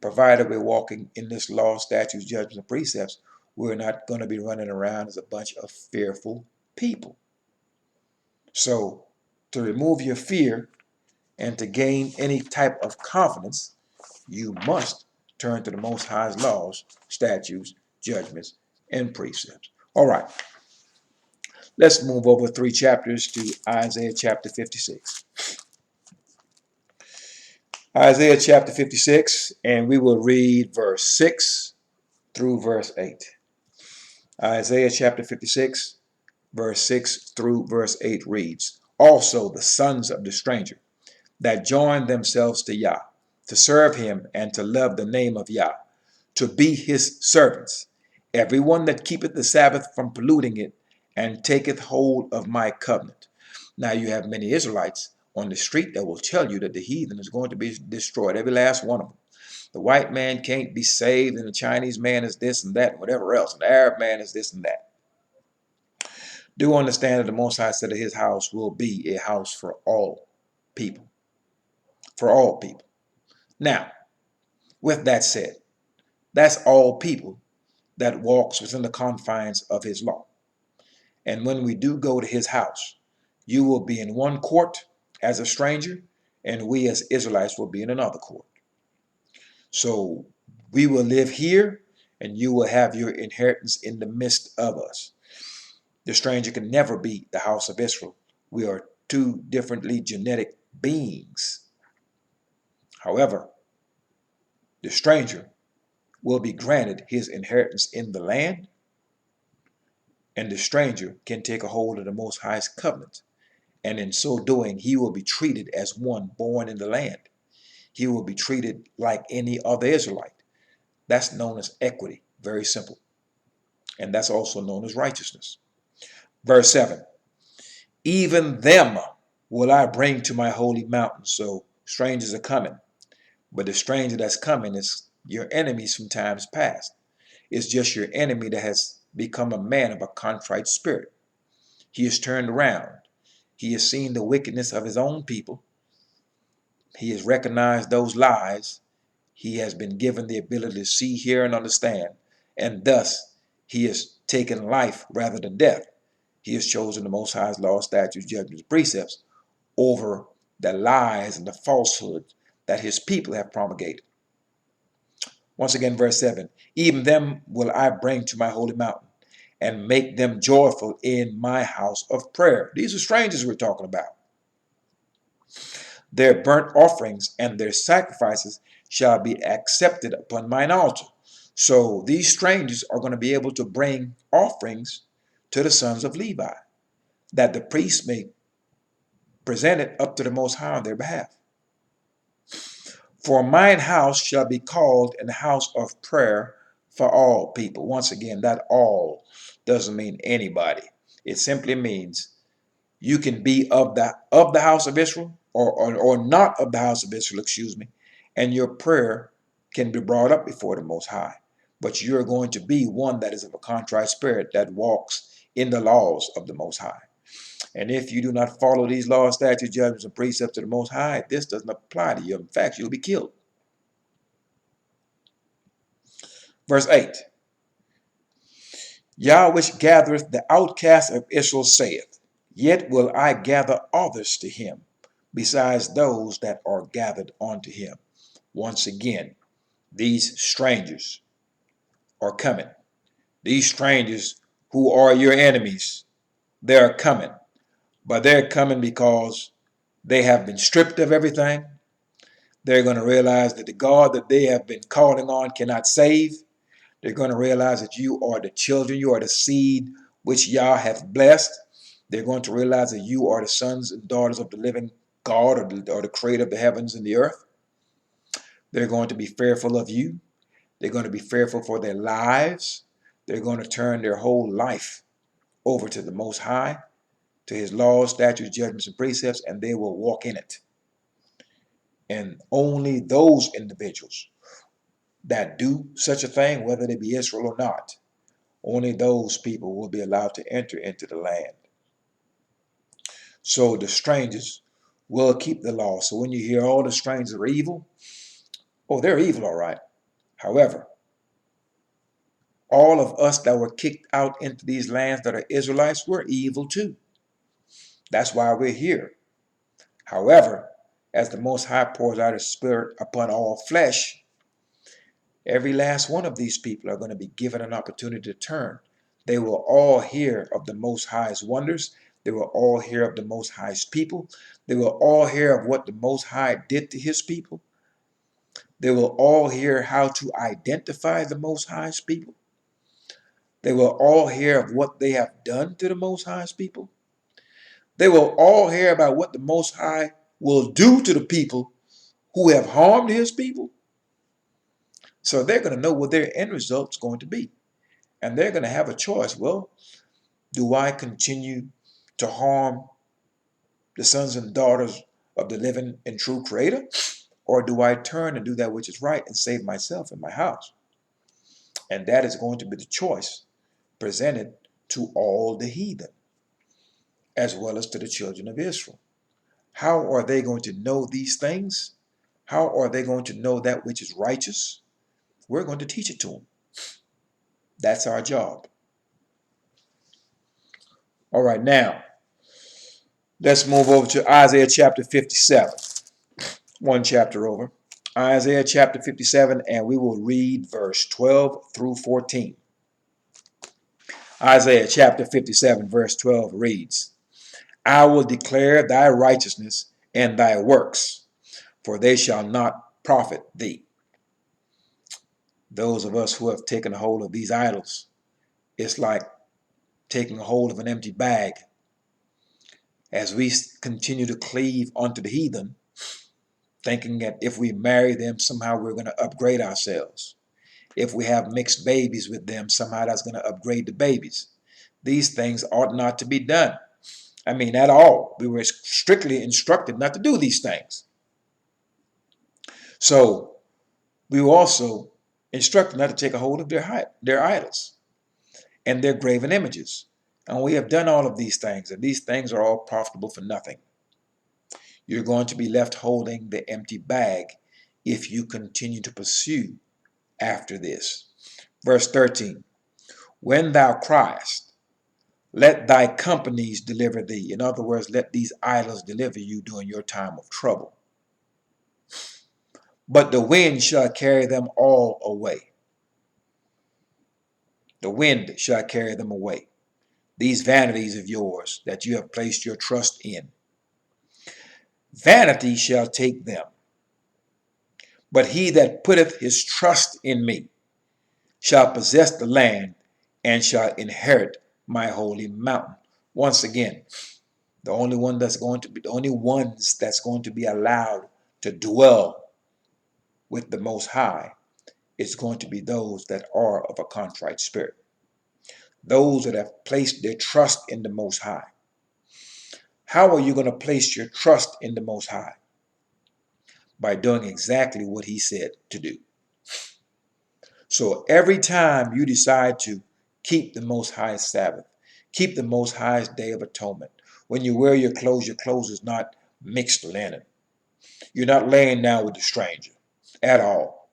Provided we're walking in this law, statutes, judgments, and precepts, we're not going to be running around as a bunch of fearful people. So to remove your fear and to gain any type of confidence, you must turn to the Most High's laws, statutes, judgments, and precepts. All right, let's move over 3 chapters to Isaiah chapter 56. Isaiah chapter 56, and we will read verse 6 through verse 8. Isaiah chapter 56, verse 6 through verse 8 reads, Also the sons of the stranger that join themselves to Yah, to serve him and to love the name of Yah, to be his servants, everyone that keepeth the Sabbath from polluting it, and taketh hold of my covenant. Now you have many Israelites on the street that will tell you that the heathen is going to be destroyed, every last one of them. The white man can't be saved, and the Chinese man is this and that, and whatever else, and the Arab man is this and that. Do understand that the Most High said that his house will be a house for all people. For all people. Now, with that said, that's all people that walks within the confines of his law. And when we do go to his house, you will be in one court as a stranger, and we as Israelites will be in another court. So we will live here, and you will have your inheritance in the midst of us. The stranger can never be the house of Israel. We are two differently genetic beings. However, the stranger will be granted his inheritance in the land, and the stranger can take a hold of the Most High's covenant. And in so doing, he will be treated as one born in the land. He will be treated like any other Israelite. That's known as equity. Very simple. And that's also known as righteousness. Verse 7. Even them will I bring to my holy mountain. So strangers are coming. But the stranger that's coming is your enemies from times past. It's just your enemy that has become a man of a contrite spirit. He has turned around. He has seen the wickedness of his own people. He has recognized those lies. He has been given the ability to see, hear, and understand. And thus, he has taken life rather than death. He has chosen the Most High's law, statutes, judgments, precepts over the lies and the falsehood that his people have promulgated. Once again, verse 7. Even them will I bring to my holy mountain and make them joyful in my house of prayer. These are strangers we're talking about. Their burnt offerings and their sacrifices shall be accepted upon mine altar. So these strangers are going to be able to bring offerings to the sons of Levi, that the priests may present it up to the Most High on their behalf. For mine house shall be called an house of prayer for all people. Once again, that all doesn't mean anybody. It simply means you can be of the house of Israel or not of the house of Israel, excuse me, and your prayer can be brought up before the Most High. But you're going to be one that is of a contrite spirit that walks in the laws of the Most High. And if you do not follow these laws, statutes, judgments, and precepts of the Most High, this doesn't apply to you. In fact, you'll be killed. Verse 8. Yah which gathereth the outcasts of Israel saith, Yet will I gather others to him, besides those that are gathered unto him. Once again, these strangers are coming. These strangers who are your enemies, they're coming. But they're coming because they have been stripped of everything. They're going to realize that the God that they have been calling on cannot save. They're going to realize that you are the children, you are the seed which Yah hath blessed. They're going to realize that you are the sons and daughters of the living God, or the creator of the heavens and the earth. They're going to be fearful of you. They're going to be fearful for their lives. They're going to turn their whole life over to the Most High, to his laws, statutes, judgments, and precepts, and they will walk in it. And only those individuals that do such a thing, whether they be Israel or not, only those people will be allowed to enter into the land. So the strangers will keep the law. So when you hear all the strangers are evil, oh, they're evil, all right. However, all of us that were kicked out into these lands that are Israelites, we're evil too. That's why we're here. However, as the Most High pours out his Spirit upon all flesh, every last one of these people are going to be given an opportunity to turn. They will all hear of the Most High's wonders. They will all hear of the Most High's people. They will all hear of what the Most High did to his people. They will all hear how to identify the Most High's people. They will all hear of what they have done to the Most High's people. They will all hear about what the Most High will do to the people who have harmed his people. So they're going to know what their end result is going to be. And they're going to have a choice. Well, do I continue to harm the sons and daughters of the living and true Creator? Or do I turn and do that which is right and save myself and my house? And that is going to be the choice presented to all the heathen, as well as to the children of Israel. How are they going to know these things? How are they going to know that which is righteous? We're going to teach it to them. That's our job. All right, now, let's move over to Isaiah chapter 57. One chapter over. Isaiah chapter 57, and we will read verse 12 through 14. Isaiah chapter 57, verse 12 reads, I will declare thy righteousness and thy works, for they shall not profit thee. Those of us who have taken hold of these idols, it's like taking hold of an empty bag. As we continue to cleave unto the heathen, thinking that if we marry them, somehow we're going to upgrade ourselves. If we have mixed babies with them, somehow that's going to upgrade the babies. These things ought not to be done. I mean, at all. We were strictly instructed not to do these things. So we were also instructed not to take a hold of their idols and their graven images. And we have done all of these things, and these things are all profitable for nothing. You're going to be left holding the empty bag if you continue to pursue after this. Verse 13, when thou criest, let thy companies deliver thee. In other words, let these idols deliver you during your time of trouble. But the wind shall carry them all away. The wind shall carry them away. These vanities of yours that you have placed your trust in. Vanity shall take them. But he that putteth his trust in me shall possess the land and shall inherit my holy mountain. Once again, the only ones that's going to be allowed to dwell with the Most High is going to be those that are of a contrite spirit. Those that have placed their trust in the Most High. How are you going to place your trust in the Most High? By doing exactly what he said to do. So every time you decide to keep the Most High's Sabbath, keep the Most High's Day of Atonement, when you wear your clothes is not mixed linen. You're not laying down with the stranger at all.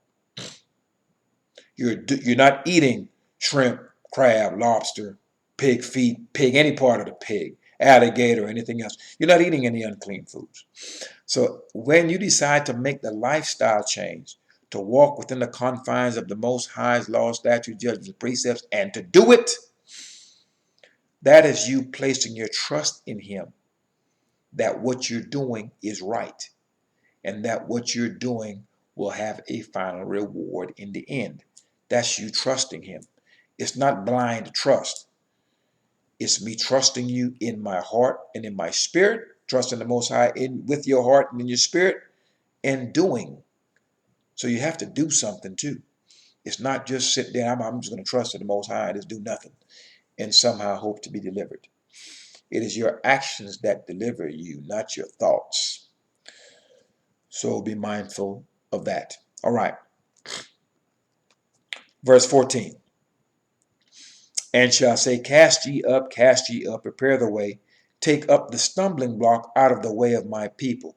You're not eating shrimp, crab, lobster, pig feet, any part of the pig, alligator, or anything else. You're not eating any unclean foods. So when you decide to make the lifestyle change, to walk within the confines of the Most High's law, statutes, judgments, and precepts, and to do it, that is you placing your trust in him, that what you're doing is right, and that what you're doing will have a final reward in the end. That's you trusting him. It's not blind trust. It's me trusting you in my heart and in my spirit, trusting the Most High with your heart and in your spirit, and doing. So you have to do something too. It's not just sit there, I'm just going to trust in the Most High and just do nothing and somehow hope to be delivered. It is your actions that deliver you, not your thoughts. So be mindful of that. All right. Verse 14. And shall say, cast ye up, prepare the way, take up the stumbling block out of the way of my people.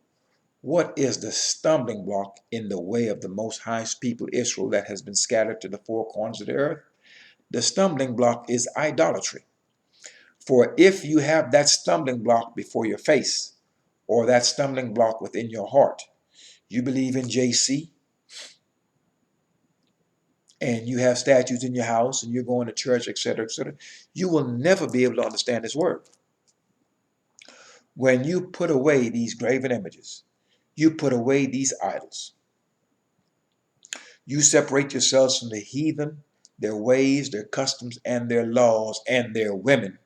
What is the stumbling block in the way of the Most High's people, Israel, that has been scattered to the four corners of the earth? The stumbling block is idolatry. For if you have that stumbling block before your face, or that stumbling block within your heart, you believe in JC, and you have statues in your house, and you're going to church, etc., you will never be able to understand his word. When you put away these graven images, you put away these idols, you separate yourselves from the heathen, their ways, their customs, and their laws, and their women.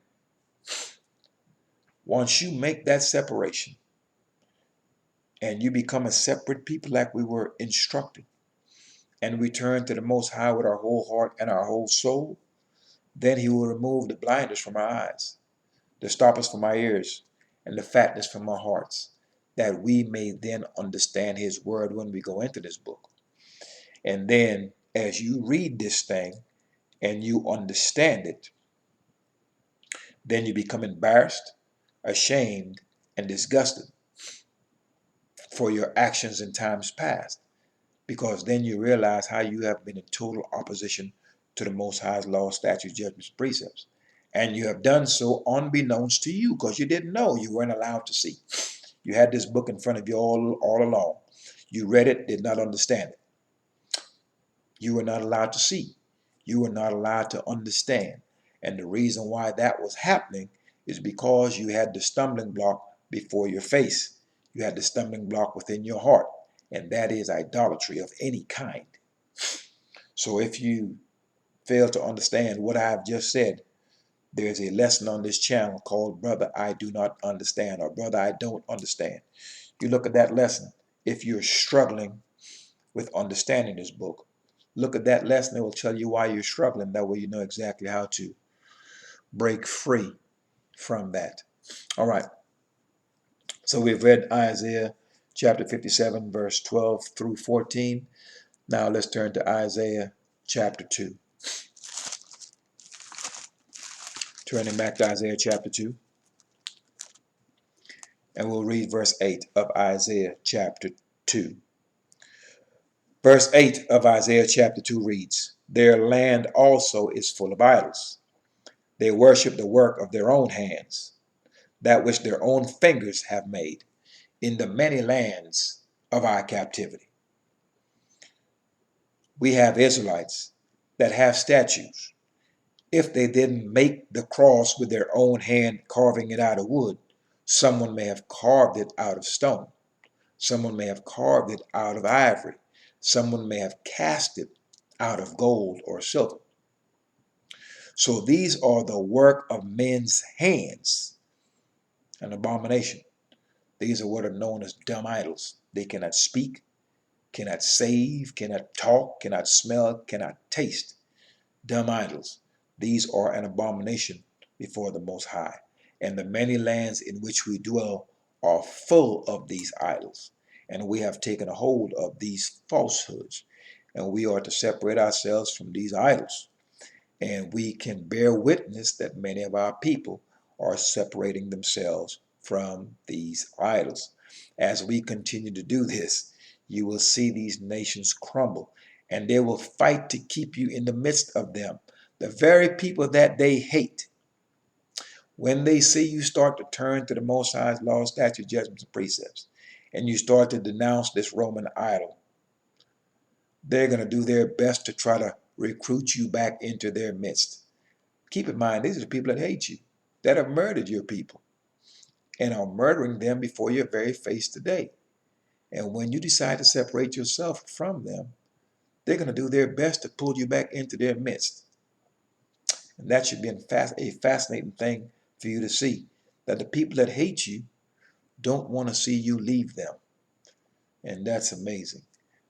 Once you make that separation, and you become a separate people like we were instructed, and we turn to the Most High with our whole heart and our whole soul, then he will remove the blinders from our eyes, the stoppers from our ears, and the fatness from our hearts, that we may then understand his word when we go into this book. And then as you read this thing and you understand it, then you become embarrassed, ashamed, and disgusted for your actions in times past, because then you realize how you have been in total opposition to the Most High's law, statutes, judgments, precepts. And you have done so unbeknownst to you, because you didn't know, you weren't allowed to see. You had this book in front of you all along. You read it, did not understand it. You were not allowed to see. You were not allowed to understand. And the reason why that was happening is because you had the stumbling block before your face. You had the stumbling block within your heart, and that is idolatry of any kind. So if you fail to understand what I have just said, there's a lesson on this channel called Brother I Do Not Understand, or Brother I Don't Understand. You look at that lesson. If you're struggling with understanding this book, look at that lesson. It will tell you why you're struggling. That way you know exactly how to break free from that. All right. So we've read Isaiah chapter 57, verse 12 through 14. Now let's turn to Isaiah chapter 2. Turning back to Isaiah chapter 2. And we'll read verse 8 of Isaiah chapter 2. Verse 8 of Isaiah chapter 2 reads, "Their land also is full of idols. They worship the work of their own hands, that which their own fingers have made, in the many lands of our captivity." We have Israelites that have statues. If they didn't make the cross with their own hand, carving it out of wood, someone may have carved it out of stone. Someone may have carved it out of ivory. Someone may have cast it out of gold or silver. So these are the work of men's hands, an abomination. These are what are known as dumb idols. They cannot speak, cannot save, cannot talk, cannot smell, cannot taste. Dumb idols. These are an abomination before the Most High. And the many lands in which we dwell are full of these idols. And we have taken a hold of these falsehoods. And we are to separate ourselves from these idols. And we can bear witness that many of our people are separating themselves from these idols. As we continue to do this, you will see these nations crumble, and they will fight to keep you in the midst of them. The very people that they hate, when they see you start to turn to the Most High's law, statutes, judgments, and precepts, and you start to denounce this Roman idol, they're going to do their best to try to recruit you back into their midst. Keep in mind, these are the people that hate you, that have murdered your people, and are murdering them before your very face today. And when you decide to separate yourself from them, they're going to do their best to pull you back into their midst. And that should be a fascinating thing for you to see, that the people that hate you don't want to see you leave them. And that's amazing.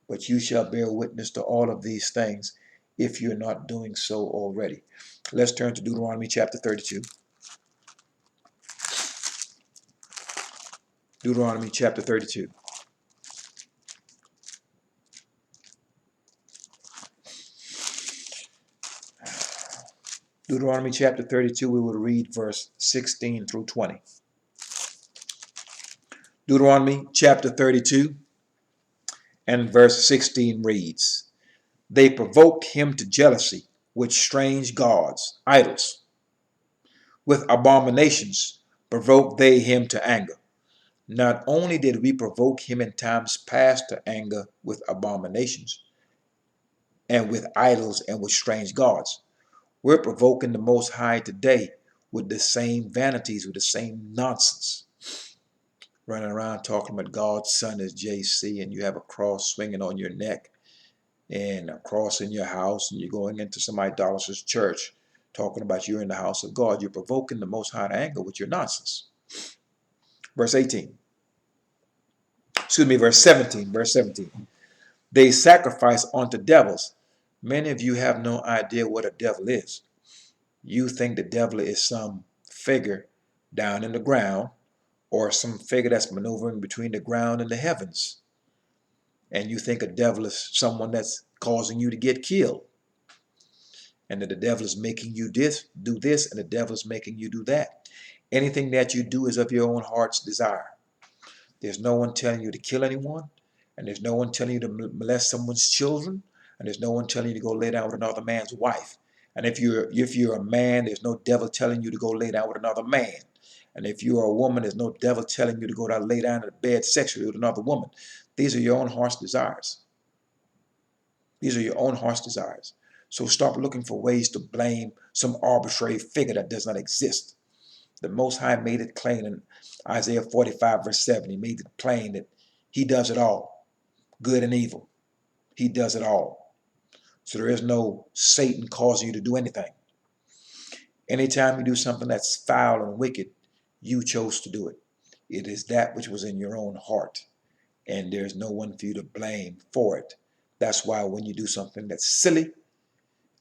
But you shall bear witness to all of these things if you're not doing so already. Let's turn to Deuteronomy chapter 32. Deuteronomy chapter 32. Deuteronomy chapter 32, we will read verse 16 through 20. Deuteronomy chapter 32 and verse 16 reads, "They provoked him to jealousy with strange gods, idols. With abominations provoked they him to anger. Not only did we provoke him in times past to anger with abominations and with idols and with strange gods, we're provoking the Most High today with the same vanities, with the same nonsense. Running around talking about God's son is JC, and you have a cross swinging on your neck and a cross in your house, and you're going into some idolatrous church talking about you're in the house of God. You're provoking the Most High to anger with your nonsense." Verse 18. Excuse me, verse 17. Verse 17. "They sacrifice unto devils." Many of you have no idea what a devil is. You think the devil is some figure down in the ground, or some figure that's maneuvering between the ground and the heavens. And you think a devil is someone that's causing you to get killed. And that the devil is making you do this, and the devil is making you do that. Anything that you do is of your own heart's desire. There's no one telling you to kill anyone, and there's no one telling you to molest someone's children, and there's no one telling you to go lay down with another man's wife. And if you're a man, there's no devil telling you to go lay down with another man. And if you're a woman, there's no devil telling you to go down lay down in the bed sexually with another woman. These are your own heart's desires. These are your own heart's desires. So stop looking for ways to blame some arbitrary figure that does not exist. The Most High made it plain in Isaiah 45, verse 7. He made it plain that he does it all, good and evil. He does it all. So there is no Satan causing you to do anything. Anytime you do something that's foul and wicked, you chose to do it. It is that which was in your own heart, and there's no one for you to blame for it. That's why when you do something that's silly,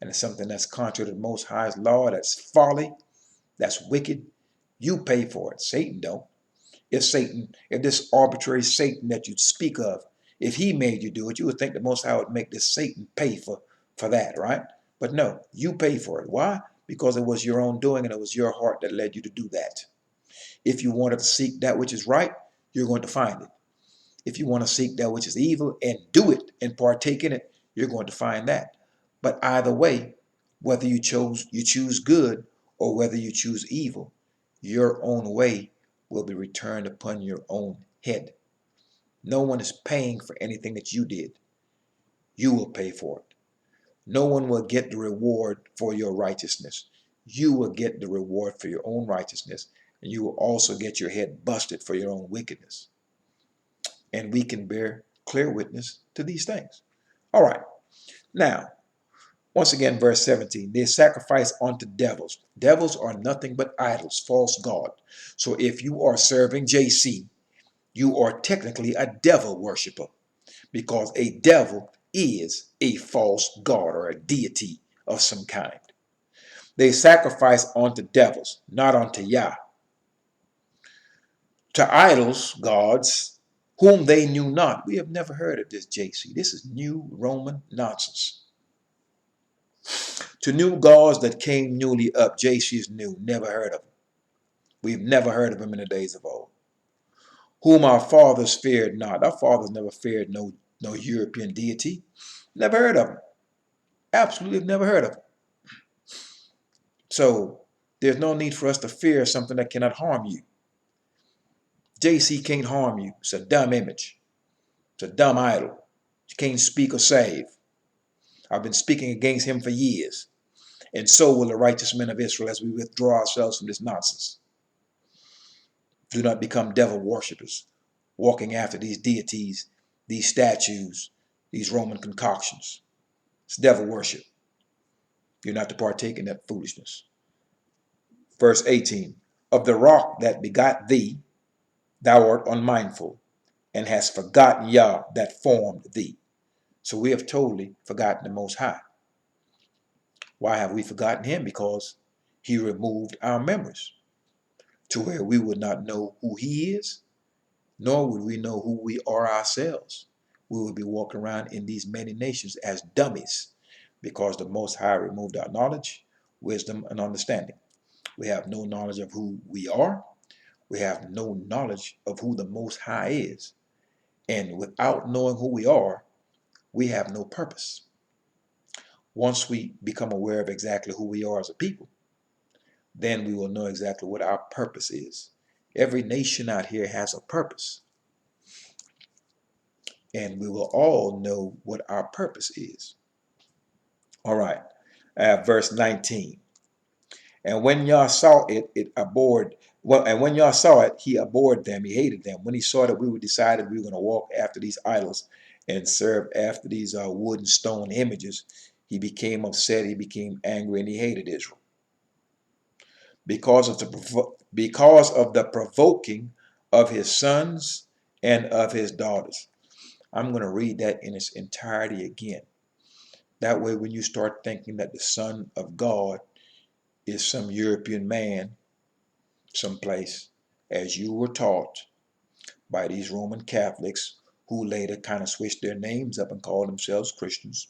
and it's something that's contrary to the Most High's law, that's folly, that's wicked, you pay for it. Satan don't. If this arbitrary Satan that you speak of, if he made you do it, you would think the Most High would make this Satan pay for that, right? But no, you pay for it. Why? Because it was your own doing and it was your heart that led you to do that. If you wanted to seek that which is right, you're going to find it. If you want to seek that which is evil and do it and partake in it, you're going to find that. But either way, whether you choose good or whether you choose evil, your own way will be returned upon your own head. No one is paying for anything that you did. You will pay for it. No one will get the reward for your righteousness. You will get the reward for your own righteousness, and you will also get your head busted for your own wickedness. And we can bear clear witness to these things. All right. Now, once again, verse 17, they sacrifice unto devils. Devils are nothing but idols, false god. So if you are serving JC, you are technically a devil worshiper, because a devil is a false god or a deity of some kind. They sacrifice unto devils, not unto Yah. To idols, gods, whom they knew not. We have never heard of this, JC. This is new Roman nonsense. To new gods that came newly up, JC is new, never heard of them. We've never heard of them in the days of old. Whom our fathers feared not. Our fathers never feared no European deity. Never heard of them. Absolutely never heard of them. So there's no need for us to fear something that cannot harm you. JC can't harm you. It's a dumb image. It's a dumb idol. You can't speak or save. I've been speaking against him for years. And so will the righteous men of Israel as we withdraw ourselves from this nonsense. Do not become devil worshippers, walking after these deities, these statues, these Roman concoctions. It's devil worship. You're not to partake in that foolishness. Verse 18, of the rock that begot thee, thou art unmindful, and hast forgotten Yah that formed thee. So we have totally forgotten the Most High. Why have we forgotten him? Because he removed our memories to where we would not know who he is, nor would we know who we are ourselves. We would be walking around in these many nations as dummies because the Most High removed our knowledge, wisdom, and understanding. We have no knowledge of who we are. We have no knowledge of who the Most High is. And without knowing who we are, we have no purpose. Once we become aware of exactly who we are as a people, then we will know exactly what our purpose is. Every nation out here has a purpose. And we will all know what our purpose is. All right, verse 19. And when Yah saw it, it abhorred. Well, and when Yah saw it, he abhorred them. He hated them. When he saw that we were decided we were going to walk after these idols and serve after these wood and stone images, he became upset. He became angry, and he hated Israel because of the provoking of his sons and of his daughters. I'm going to read that in its entirety again. That way, when you start thinking that the Son of God is some European man someplace, as you were taught by these Roman Catholics who later kind of switched their names up and called themselves Christians,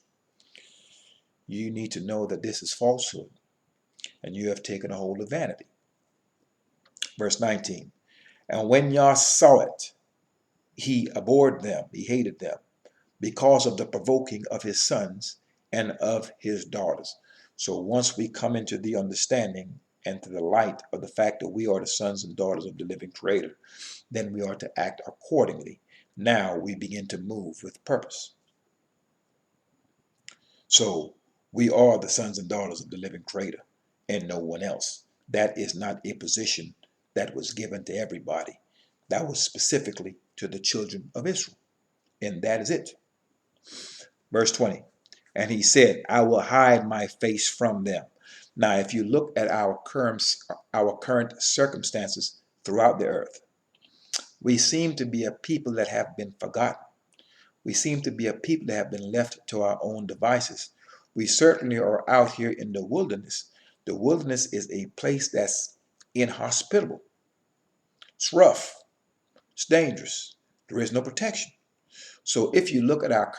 you need to know that this is falsehood and you have taken a hold of vanity. Verse 19, and when Yah saw it, he abhorred them, he hated them, because of the provoking of his sons and of his daughters. So once we come into the understanding and to the light of the fact that we are the sons and daughters of the living Creator, then we are to act accordingly. Now we begin to move with purpose. So we are the sons and daughters of the living Creator and no one else. That is not a position that was given to everybody. That was specifically to the children of Israel. And that is it. Verse 20. And he said, I will hide my face from them. Now, if you look at our current circumstances throughout the earth, we seem to be a people that have been forgotten. We seem to be a people that have been left to our own devices. We certainly are out here in the wilderness. The wilderness is a place that's inhospitable. It's rough. It's dangerous. There is no protection. So if you look at our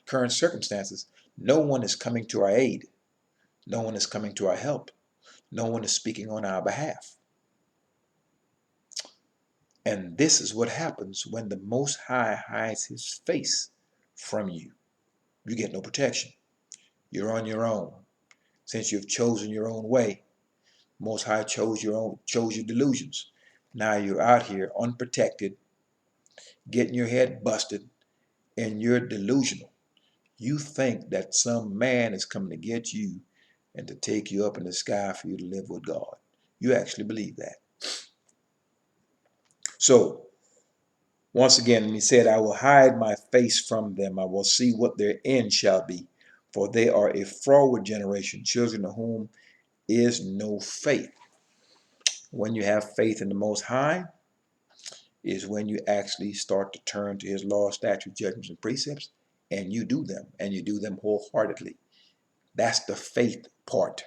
current circumstances, no one is coming to our aid. No one is coming to our help. No one is speaking on our behalf. And this is what happens when the Most High hides his face from you. You get no protection. You're on your own. Since you've chosen your own way, Most High chose your delusions. Now you're out here unprotected, getting your head busted, and you're delusional. You think that some man is coming to get you and to take you up in the sky for you to live with God. You actually believe that. So, once again, he said, I will hide my face from them. I will see what their end shall be. For they are a froward generation, children of whom is no faith. When you have faith in the Most High, is when you actually start to turn to his law, statutes, judgments, and precepts, and you do them, and you do them wholeheartedly. That's the faith part.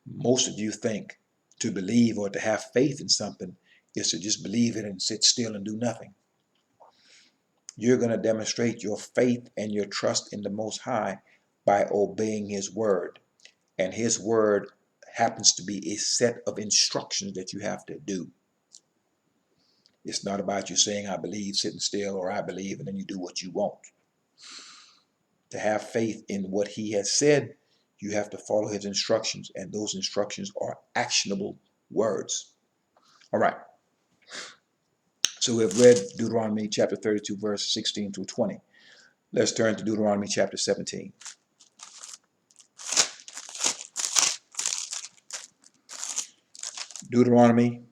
Most of you think to believe or to have faith in something is to just believe it and sit still and do nothing. You're going to demonstrate your faith and your trust in the Most High by obeying his word. And his word happens to be a set of instructions that you have to do. It's not about you saying, I believe, sitting still, or I believe, and then you do what you want. To have faith in what he has said, you have to follow his instructions, and those instructions are actionable words. All right. So we've read Deuteronomy chapter 32, verse 16 through 20. Let's turn to Deuteronomy chapter 17. Deuteronomy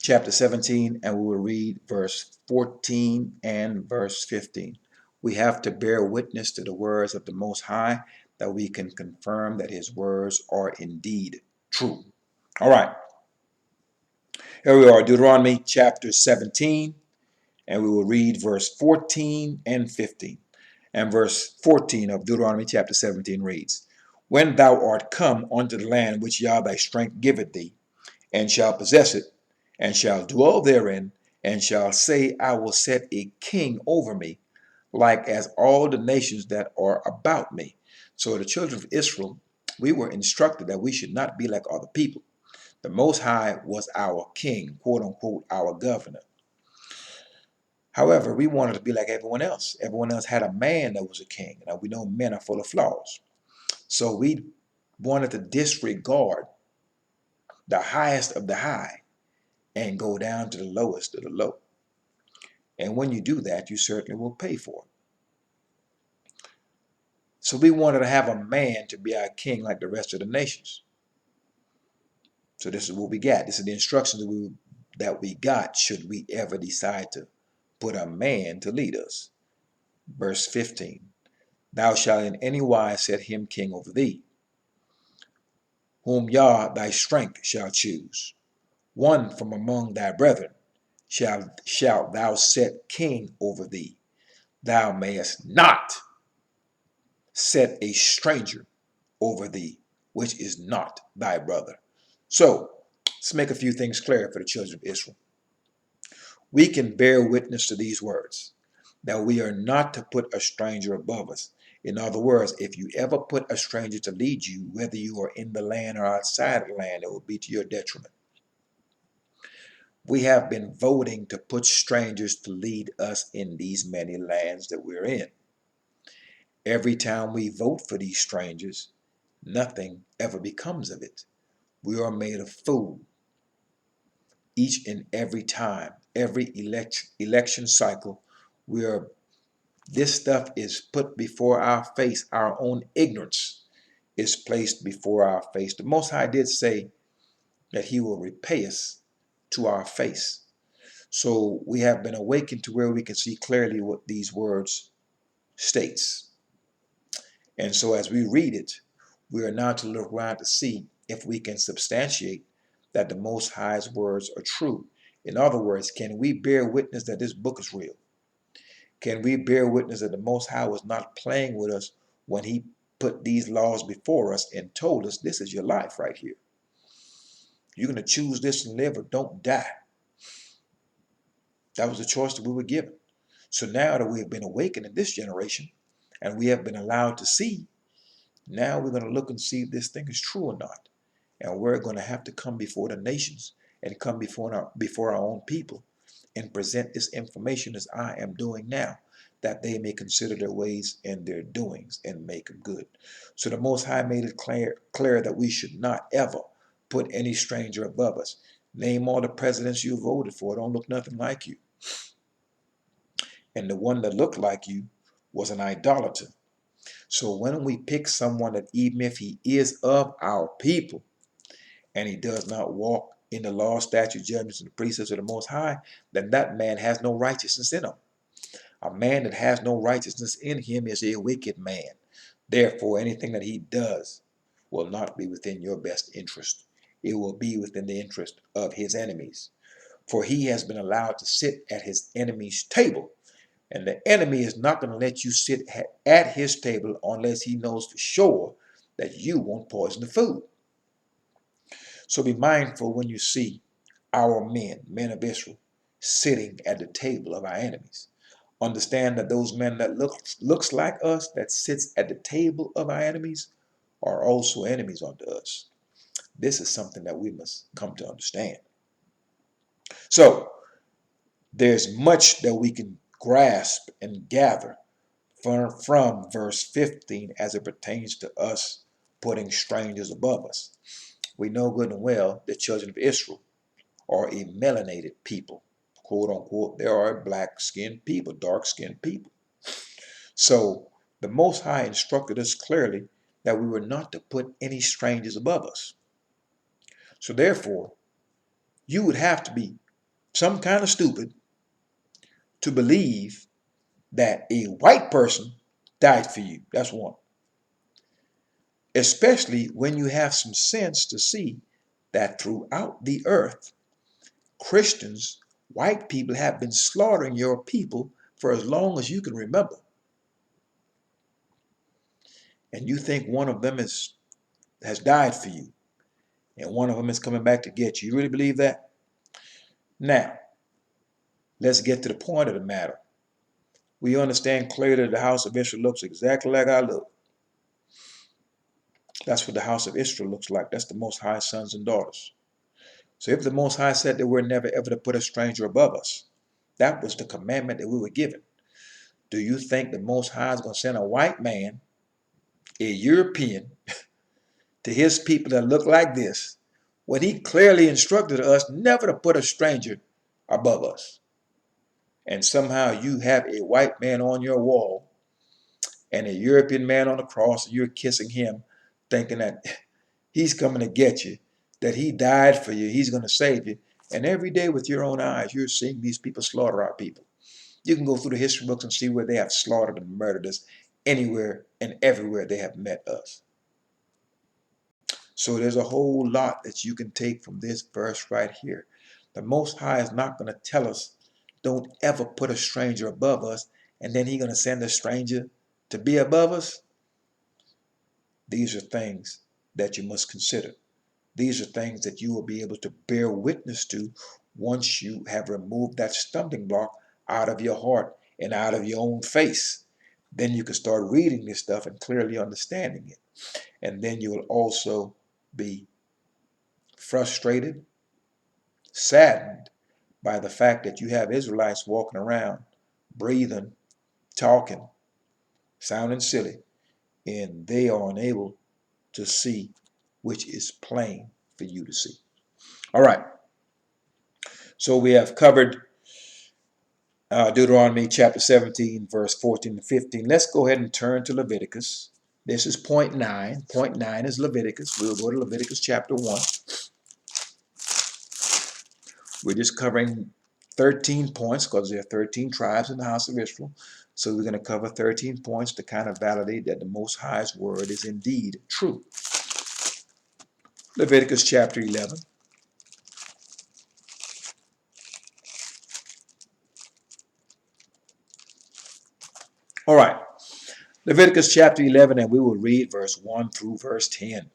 chapter 17, and we will read verse 14 and verse 15. We have to bear witness to the words of the Most High that we can confirm that his words are indeed true. All right. Here we are, Deuteronomy chapter 17, and we will read verse 14 and 15. And verse 14 of Deuteronomy chapter 17 reads, When thou art come unto the land which Yah thy strength giveth thee, and shall possess it, and shall dwell therein, and shall say, I will set a king over me, like as all the nations that are about me. So the children of Israel, we were instructed that we should not be like other people. The Most High was our king, quote unquote, our governor. However, we wanted to be like everyone else. Everyone else had a man that was a king. Now, we know men are full of flaws. So we wanted to disregard the highest of the high and go down to the lowest of the low. And when you do that, you certainly will pay for it. So we wanted to have a man to be our king like the rest of the nations. So this is what we got. This is the instructions that we got should we ever decide to put a man to lead us. Verse 15. Thou shalt in any wise set him king over thee, whom Yah thy strength shall choose. One from among thy brethren shalt thou set king over thee. Thou mayest not set a stranger over thee, which is not thy brother. So, let's make a few things clear for the children of Israel. We can bear witness to these words, that we are not to put a stranger above us. In other words, if you ever put a stranger to lead you, whether you are in the land or outside of the land, it will be to your detriment. We have been voting to put strangers to lead us in these many lands that we're in. Every time we vote for these strangers, nothing ever becomes of it. We are made a fool each and every time. Every election cycle, we are this stuff is put before our face. Our own ignorance is placed before our face. The Most High did say that he will repay us to our face. So we have been awakened to where we can see clearly what these words states. And so as we read it, we are now to look around to see if we can substantiate that the Most High's words are true. In other words, can we bear witness that this book is real? Can we bear witness that the Most High was not playing with us when he put these laws before us and told us this is your life right here? You're going to choose this and live or don't die. That was the choice that we were given. So now that we have been awakened in this generation and we have been allowed to see, now we're going to look and see if this thing is true or not. And we're going to have to come before the nations and come before our own people and present this information as I am doing now, that they may consider their ways and their doings and make them good. So the Most High made it clear that we should not ever put any stranger above us. Name all the presidents you voted for. Don't look nothing like you. And the one that looked like you was an idolater. So when we pick someone that even if he is of our people and he does not walk in the law, statutes, judgments, and the precepts of the Most High, then that man has no righteousness in him. A man that has no righteousness in him is a wicked man. Therefore, anything that he does will not be within your best interest. It will be within the interest of his enemies. For he has been allowed to sit at his enemy's table. And the enemy is not going to let you sit at his table unless he knows for sure that you won't poison the food. So be mindful when you see our men of Israel, sitting at the table of our enemies. Understand that those men that looks like us, that sits at the table of our enemies, are also enemies unto us. This is something that we must come to understand. So there's much that we can grasp and gather from verse 15 as it pertains to us putting strangers above us. We know good and well the children of Israel are a melanated people, quote unquote. They are black-skinned people, dark-skinned people. So the Most High instructed us clearly that we were not to put any strangers above us. So therefore, you would have to be some kind of stupid to believe that a white person died for you. That's one. Especially when you have some sense to see that throughout the earth, Christians, white people, have been slaughtering your people for as long as you can remember. And you think one of them has died for you, and one of them is coming back to get you. You really believe that? Now, let's get to the point of the matter. We understand clearly that the house of Israel looks exactly like I look. That's what the house of Israel looks like. That's the Most High sons and daughters. So if the Most High said that we're never ever to put a stranger above us, that was the commandment that we were given. Do you think the Most High is going to send a white man, a European, to his people that look like this, when he clearly instructed us never to put a stranger above us? And somehow you have a white man on your wall and a European man on the cross, and you're kissing him, thinking that he's coming to get you, that he died for you, he's going to save you. And every day with your own eyes, you're seeing these people slaughter our people. You can go through the history books and see where they have slaughtered and murdered us anywhere and everywhere they have met us. So there's a whole lot that you can take from this verse right here. The Most High is not going to tell us, don't ever put a stranger above us, and then he's going to send a stranger to be above us. These are things that you must consider. These are things that you will be able to bear witness to once you have removed that stumbling block out of your heart and out of your own face. Then you can start reading this stuff and clearly understanding it. And then you will also be frustrated, saddened by the fact that you have Israelites walking around, breathing, talking, sounding silly, and they are unable to see, which is plain for you to see. All right. So we have covered Deuteronomy chapter 17, verse 14 and 15. Let's go ahead and turn to Leviticus. This is point 9. Point 9 is Leviticus. We'll go to Leviticus chapter 1. We're just covering 13 points because there are 13 tribes in the house of Israel. So we're going to cover 13 points to kind of validate that the Most High's word is indeed true. Leviticus chapter 11. All right. Leviticus chapter 11, and we will read verse 1 through verse 10.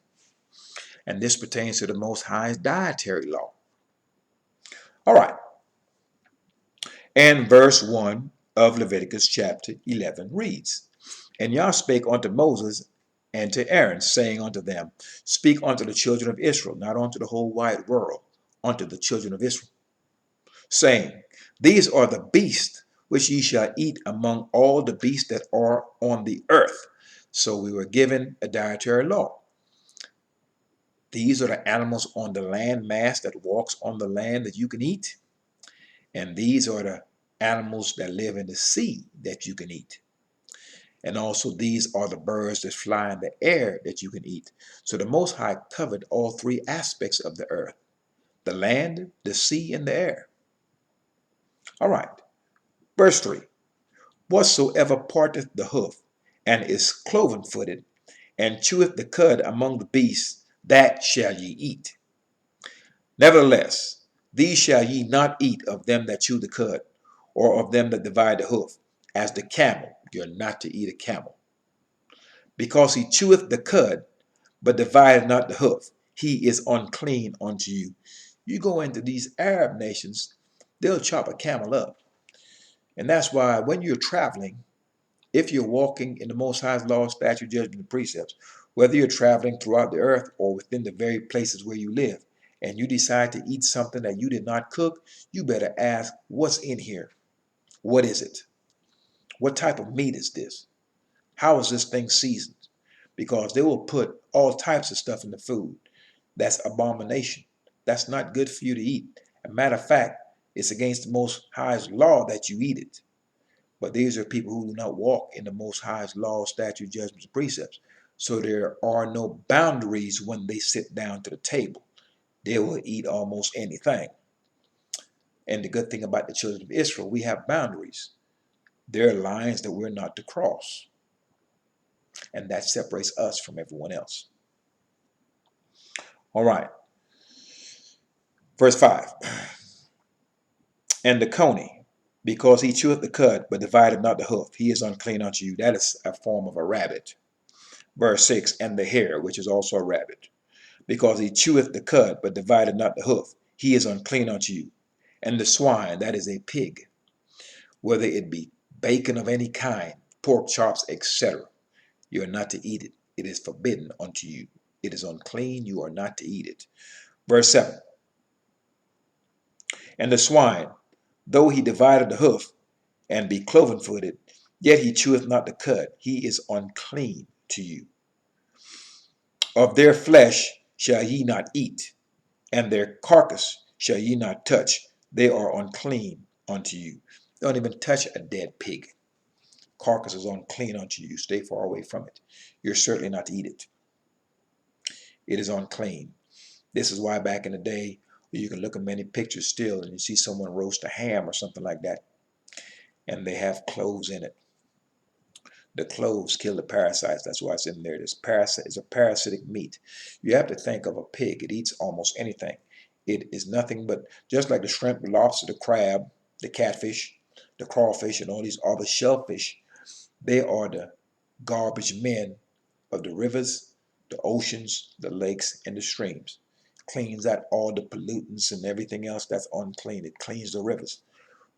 And this pertains to the Most High's dietary law. All right. And verse 1 of Leviticus chapter 11 reads, And Yah spake unto Moses and to Aaron, saying unto them, Speak unto the children of Israel, not unto the whole wide world, unto the children of Israel, saying, These are the beasts which ye shall eat among all the beasts that are on the earth. So we were given a dietary law. These are the animals on the land mass that walks on the land that you can eat. And these are the animals that live in the sea that you can eat. And also these are the birds that fly in the air that you can eat. So the Most High covered all three aspects of the earth: the land, the sea, and the air. All right. Verse 3. Whatsoever parteth the hoof, and is cloven-footed, and cheweth the cud among the beasts, that shall ye eat. Nevertheless, these shall ye not eat of them that chew the cud, or of them that divide the hoof. As the camel, you're not to eat a camel. Because he cheweth the cud, but divideth not the hoof, he is unclean unto you. You go into these Arab nations, they'll chop a camel up. And that's why when you're traveling, if you're walking in the Most High's law, statute, judgment, and precepts, whether you're traveling throughout the earth or within the very places where you live, and you decide to eat something that you did not cook, you better ask, what's in here? What is it? What type of meat is this? How is this thing seasoned? Because they will put all types of stuff in the food. That's abomination. That's not good for you to eat. As a matter of fact, it's against the Most High's law that you eat it. But these are people who do not walk in the Most High's law, statute, judgments, and precepts. So there are no boundaries when they sit down to the table. They will eat almost anything. And the good thing about the children of Israel, we have boundaries. There are lines that we're not to cross. And that separates us from everyone else. All right. Verse 5. And the coney, because he cheweth the cud, but divideth not the hoof, he is unclean unto you. That is a form of a rabbit. Verse 6. And the hare, which is also a rabbit, because he cheweth the cud, but divideth not the hoof, he is unclean unto you. And the swine, that is a pig, whether it be bacon of any kind, pork chops, etc., you are not to eat it. It is forbidden unto you. It is unclean. You are not to eat it. Verse 7. And the swine, though he divided the hoof, and be cloven-footed, yet he cheweth not the cud. He is unclean to you. Of their flesh shall ye not eat, and their carcass shall ye not touch. They are unclean unto you. Don't even touch a dead pig. Carcass is unclean unto you. Stay far away from it. You're certainly not to eat it. It is unclean. This is why back in the day, you can look at many pictures still and you see someone roast a ham or something like that, and they have cloves in it. The cloves kill the parasites. That's why it's in there. This parasite is a parasitic meat. You have to think of a pig. It eats almost anything. It is nothing but, just like the shrimp, the lobster, the crab, the catfish, the crawfish, and all these other shellfish, they are the garbage men of the rivers, the oceans, the lakes, and the streams. Cleans out all the pollutants and everything else that's unclean. It cleans the rivers.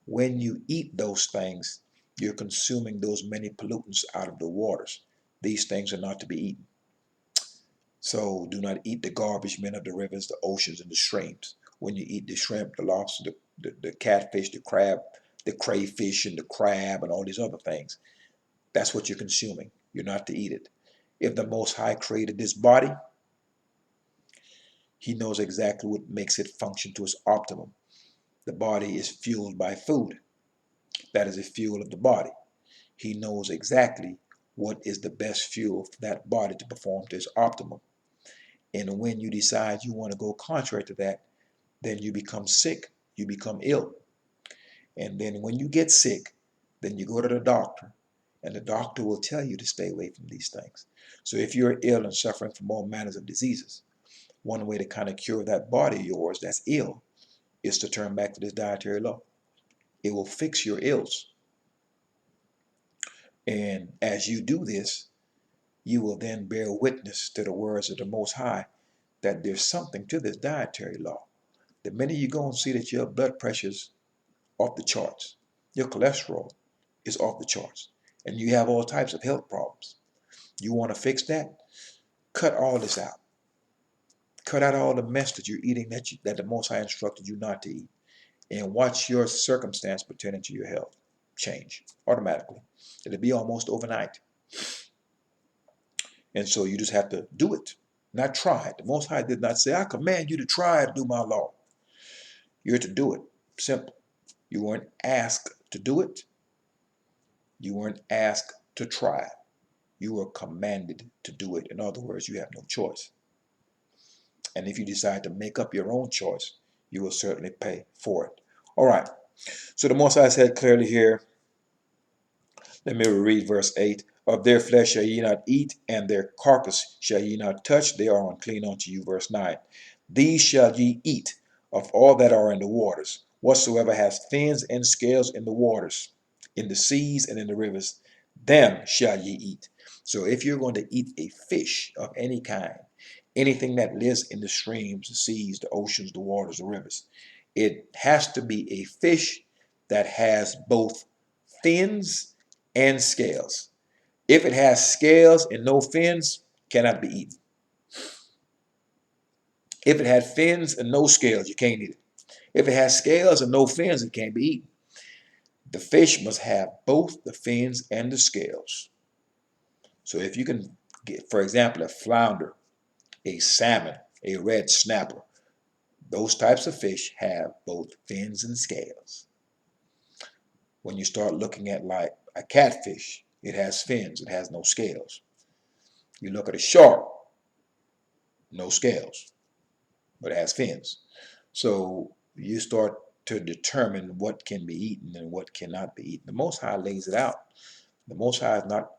When you eat those things, you're consuming those many pollutants out of the waters. These things are not to be eaten. So do not eat the garbage men of the rivers, the oceans, and the streams. When you eat the shrimp, the lobster, the catfish, the crab, the crayfish, and the crab, and all these other things, That's what you're consuming. You're not to eat it. If the Most High created this body, he knows exactly what makes it function to its optimum. The body is fueled by food. That is the fuel of the body. He knows exactly what is the best fuel for that body to perform to its optimum. And when you decide you want to go contrary to that, then you become sick. You become ill. And then when you get sick, then you go to the doctor, and the doctor will tell you to stay away from these things. So if you're ill and suffering from all manners of diseases, one way to kind of cure that body of yours that's ill is to turn back to this dietary law. It will fix your ills. And as you do this, you will then bear witness to the words of the Most High that there's something to this dietary law. The minute you go and see that your blood pressure's off the charts, your cholesterol is off the charts, and you have all types of health problems, you want to fix that? Cut all this out. Cut out all the mess that you're eating that the Most High instructed you not to eat, and watch your circumstance pertaining to your health change automatically. It'll be almost overnight. And so you just have to do it, not try it. The Most High did not say, I command you to try to do my law. You're to do it. Simple. You weren't asked to do it. You weren't asked to try it. You were commanded to do it. In other words, you have no choice. And if you decide to make up your own choice, you will certainly pay for it. All right. So the Most High said clearly here, let me read verse 8. Of their flesh shall ye not eat, and their carcass shall ye not touch. They are unclean unto you. Verse 9. These shall ye eat of all that are in the waters, whatsoever has fins and scales in the waters, in the seas and in the rivers, them shall ye eat. So if you're going to eat a fish of any kind, anything that lives in the streams, the seas, the oceans, the waters, the rivers, it has to be a fish that has both fins and scales. If it has scales and no fins, cannot be eaten. If it had fins and no scales, you can't eat it. If it has scales and no fins, it can't be eaten. The fish must have both the fins and the scales. So if you can get, for example, a flounder, a salmon, a red snapper, those types of fish have both fins and scales. When you start looking at like a catfish, it has fins, it has no scales. You look at a shark, no scales, but it has fins. So you start to determine what can be eaten and what cannot be eaten. The Most High lays it out. The Most High is not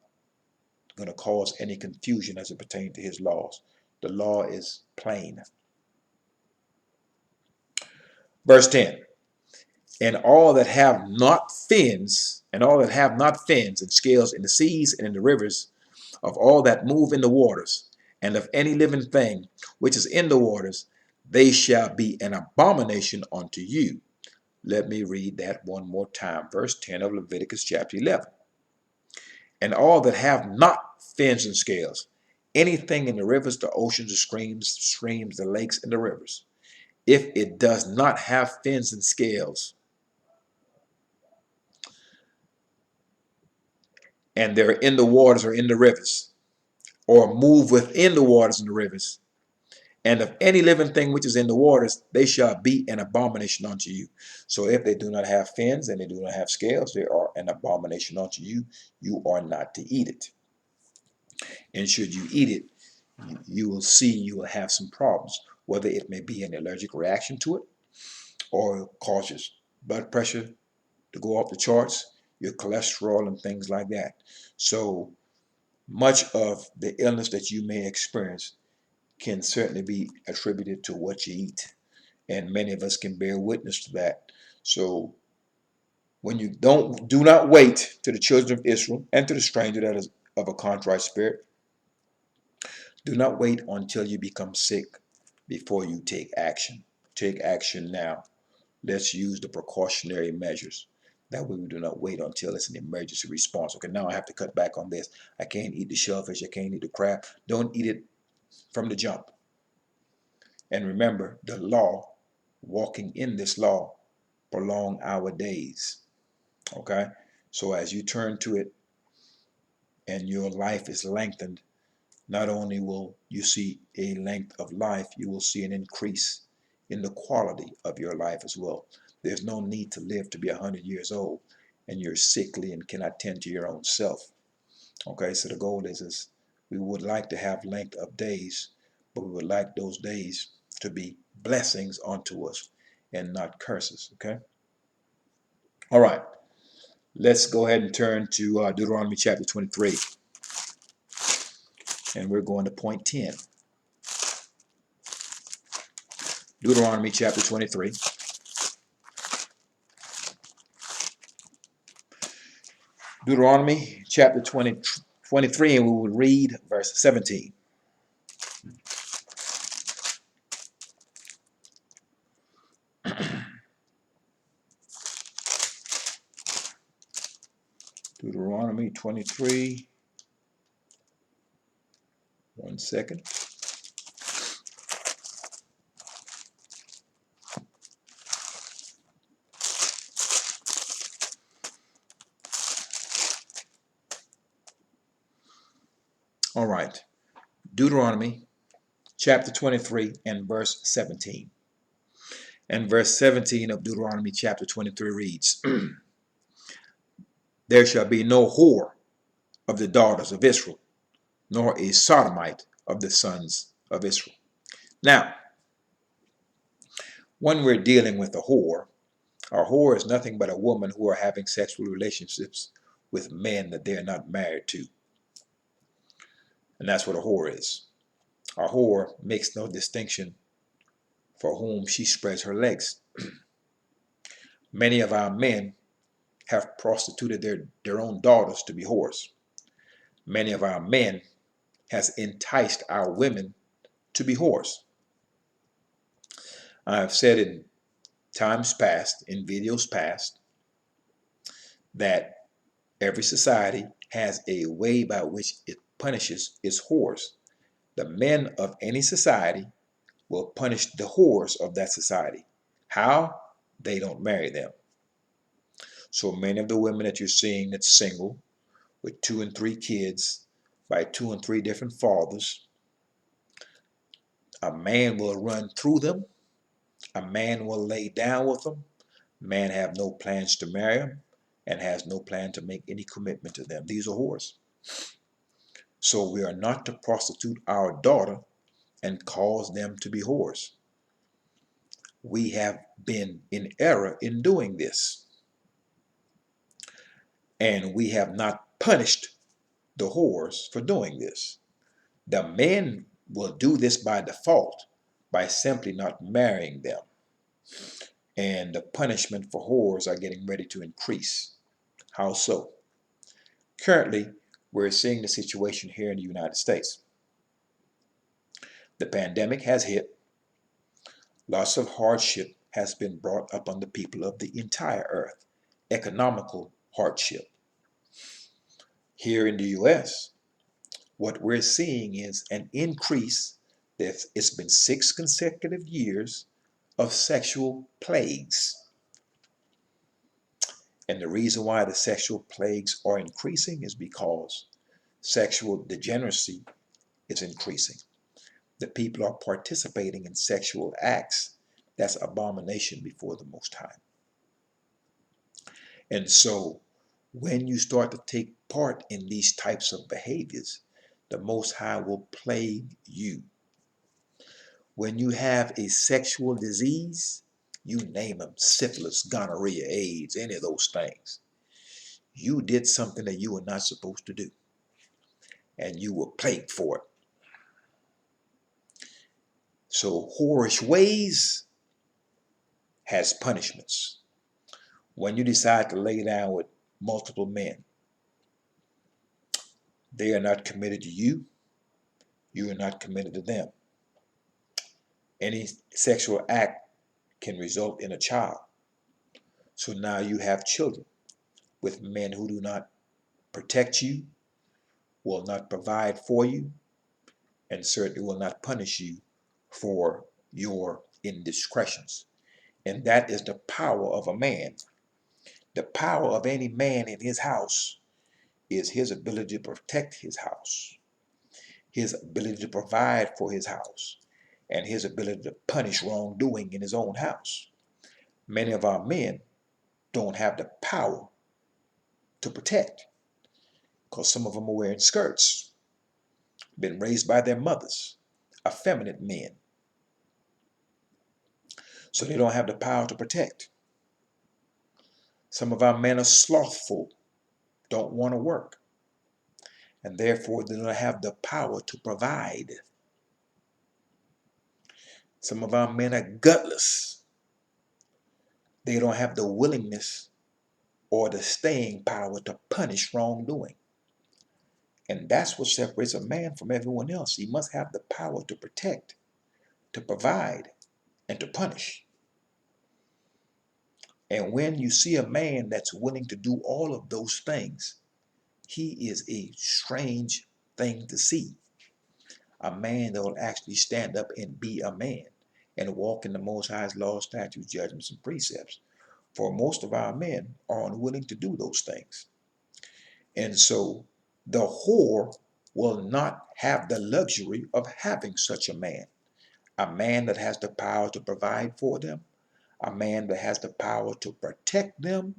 going to cause any confusion as it pertains to his laws. The law is plain. Verse 10. And all that have not fins, and scales in the seas and in the rivers, of all that move in the waters, and of any living thing which is in the waters, they shall be an abomination unto you. Let me read that one more time. Verse 10 of Leviticus chapter 11. And all that have not fins and scales, anything in the rivers, the oceans, the streams, the lakes, and the rivers, if it does not have fins and scales, and they're in the waters or in the rivers, or move within the waters and the rivers, and of any living thing which is in the waters, they shall be an abomination unto you. So if they do not have fins and they do not have scales, they are an abomination unto you. You are not to eat it. And should you eat it, you will see you will have some problems, whether it may be an allergic reaction to it, or cause your blood pressure to go off the charts, your cholesterol and things like that. So much of the illness that you may experience can certainly be attributed to what you eat. And many of us can bear witness to that. So when you do not wait to the children of Israel and to the stranger that is of a contrite spirit, do not wait until you become sick before you take action. Take action now. Let's use the precautionary measures. That way we do not wait until it's an emergency response. Okay, now I have to cut back on this. I can't eat the shellfish. I can't eat the crab. Don't eat it from the jump. And remember, the law, walking in this law, prolong our days. Okay? So as you turn to it, and your life is lengthened, not only will you see a length of life, you will see an increase in the quality of your life as well. There's no need to live to be 100 years old and you're sickly and cannot tend to your own self. Okay, so the goal is we would like to have length of days, but we would like those days to be blessings unto us and not curses. Okay. All right. Let's go ahead and turn to Deuteronomy chapter 23, and we're going to point 10. Deuteronomy chapter 23. Deuteronomy chapter 23, and we will read verse 17. Deuteronomy 23. One second. All right. Deuteronomy chapter 23 and verse 17. And verse 17 of Deuteronomy chapter 23 reads, There shall be no whore of the daughters of Israel, nor a sodomite of the sons of Israel. Now, when we're dealing with a whore is nothing but a woman who are having sexual relationships with men that they're not married to. And that's what a whore is. A whore makes no distinction for whom she spreads her legs. Many of our men have prostituted their own daughters to be whores. Many of our men has enticed our women to be whores. I have said in times past, in videos past, that every society has a way by which it punishes its whores. The men of any society will punish the whores of that society. How? They don't marry them. So many of the women that you're seeing that's single with 2 and 3 kids by 2 and 3 different fathers, a man will run through them. A man will lay down with them. Man have no plans to marry them and has no plan to make any commitment to them. These are whores. So we are not to prostitute our daughter and cause them to be whores. We have been in error in doing this. And we have not punished the whores for doing this. The men will do this by default by simply not marrying them. And the punishment for whores are getting ready to increase. How so? Currently, we're seeing the situation here in the United States. The pandemic has hit. Lots of hardship has been brought up on the people of the entire earth. Economical hardship. Here in the U.S., what we're seeing is an increase. It's been 6 consecutive years of sexual plagues. And the reason why the sexual plagues are increasing is because sexual degeneracy is increasing. The people are participating in sexual acts that's abomination before the Most High. And so when you start to take part in these types of behaviors, the Most High will plague you. When you have a sexual disease, you name them, syphilis, gonorrhea, AIDS, any of those things, you did something that you were not supposed to do, and you were plagued for it. So whorish ways has punishments. When you decide to lay down with multiple men, they are not committed to you. You are not committed to them. Any sexual act can result in a child. So now you have children with men who do not protect you, will not provide for you, and certainly will not punish you for your indiscretions. And that is the power of a man. The power of any man in his house is his ability to protect his house, his ability to provide for his house, and his ability to punish wrongdoing in his own house. Many of our men don't have the power to protect because some of them are wearing skirts, been raised by their mothers, effeminate men. So they don't have the power to protect. Some of our men are slothful, don't want to work, and therefore they don't have the power to provide. Some of our men are gutless. They don't have the willingness or the staying power to punish wrongdoing. And that's what separates a man from everyone else. He must have the power to protect, to provide, and to punish. And when you see a man that's willing to do all of those things, he is a strange thing to see. A man that will actually stand up and be a man and walk in the Most High's laws, statutes, judgments, and precepts. For most of our men are unwilling to do those things. And so the whore will not have the luxury of having such a man that has the power to provide for them, a man that has the power to protect them,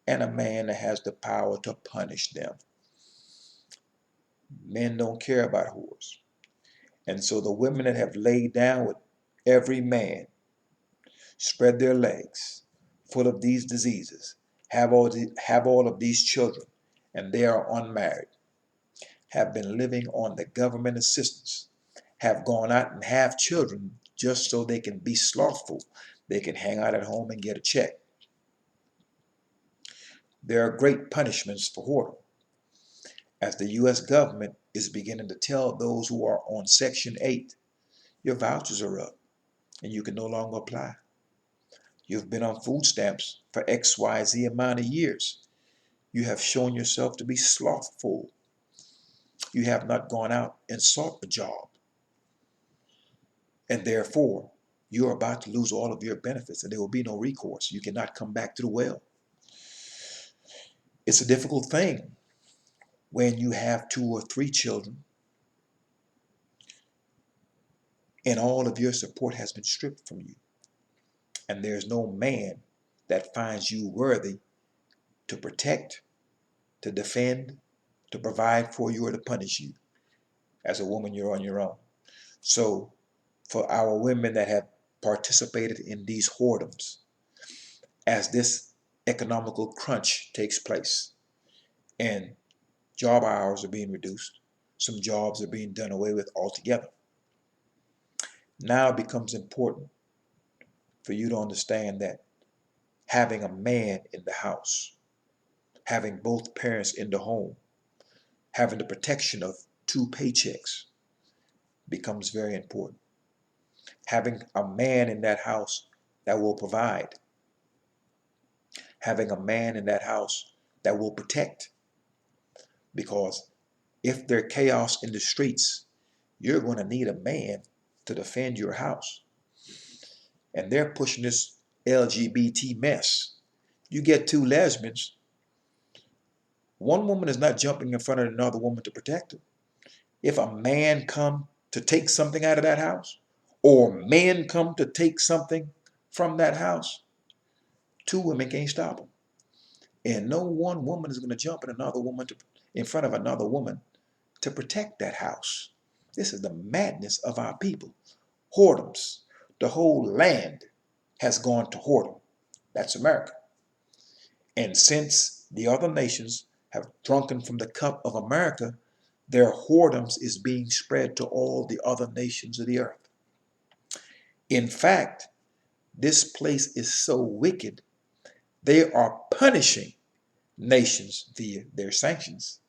and a man that has the power to punish them. Men don't care about whores. And so the women that have laid down with every man, spread their legs, full of these diseases, have all of these children, and they are unmarried, have been living on the government assistance, have gone out and have children just so they can be slothful. They can hang out at home and get a check. There are great punishments for whoredom, as the U.S. government is beginning to tell those who are on Section 8, your vouchers are up and you can no longer apply. You've been on food stamps for XYZ amount of years. You have shown yourself to be slothful. You have not gone out and sought a job. And therefore, you're about to lose all of your benefits and there will be no recourse. You cannot come back to the well. It's a difficult thing when you have 2 or 3 children and all of your support has been stripped from you. And there's no man that finds you worthy to protect, to defend, to provide for you, or to punish you. As a woman, you're on your own. So for our women that have participated in these whoredoms, as this economical crunch takes place and job hours are being reduced, some jobs are being done away with altogether, now it becomes important for you to understand that having a man in the house, having both parents in the home, having the protection of 2 paychecks becomes very important. Having a man in that house that will provide, having a man in that house that will protect, because if there's chaos in the streets, you're going to need a man to defend your house. And they're pushing this LGBT mess. You get 2 lesbians, one woman is not jumping in front of another woman to protect her. If a man come to take something out of that house, or men come to take something from that house, 2 women can't stop them. And no one woman is going to jump in front of another woman to protect that house. This is the madness of our people. Whoredoms. The whole land has gone to whoredom. That's America. And since the other nations have drunken from the cup of America, their whoredoms is being spread to all the other nations of the earth. In fact, this place is so wicked, they are punishing nations via their sanctions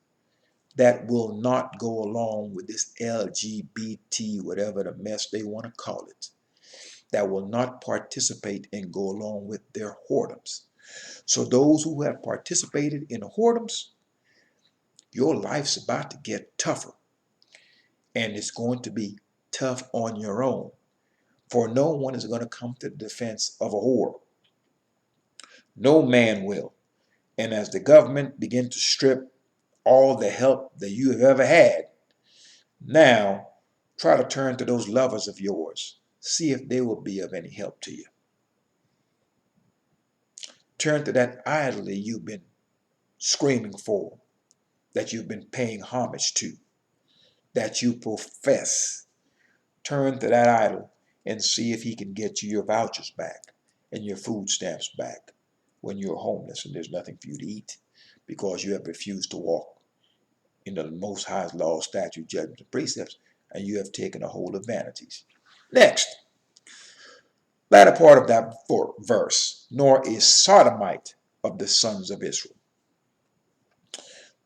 that will not go along with this LGBT, whatever the mess they want to call it, that will not participate and go along with their whoredoms. So those who have participated in whoredoms, your life's about to get tougher. And it's going to be tough on your own. For no one is going to come to the defense of a whore. No man will. And as the government begin to strip all the help that you have ever had. Now, try to turn to those lovers of yours. See if they will be of any help to you. Turn to that idol that you've been screaming for, that you've been paying homage to, that you profess. Turn to that idol and see if he can get you your vouchers back and your food stamps back when you're homeless and there's nothing for you to eat because you have refused to walk in the Most High's law, statute, judgments, and precepts, and you have taken a hold of vanities. Next, latter part of that verse, nor is sodomite of the sons of Israel.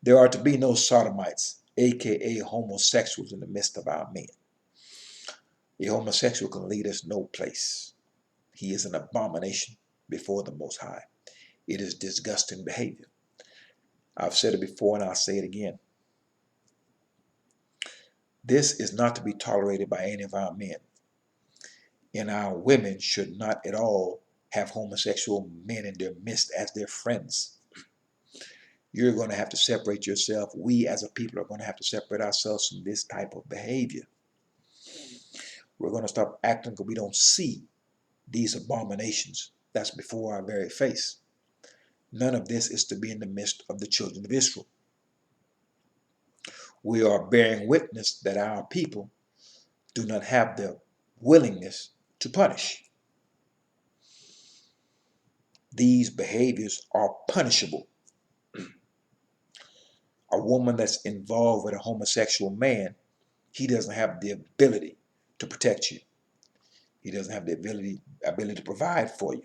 There are to be no sodomites, aka homosexuals, in the midst of our men. A homosexual can lead us no place. He is an abomination before the Most High. It is disgusting behavior. I've said it before and I'll say it again. This is not to be tolerated by any of our men. And our women should not at all have homosexual men in their midst as their friends. You're going to have to separate yourself. We as a people are going to have to separate ourselves from this type of behavior. We're going to stop acting because we don't see these abominations that's before our very face. None of this is to be in the midst of the children of Israel. We are bearing witness that our people do not have the willingness to punish. These behaviors are punishable. A woman that's involved with a homosexual man, he doesn't have the ability to protect you. He doesn't have the ability to provide for you.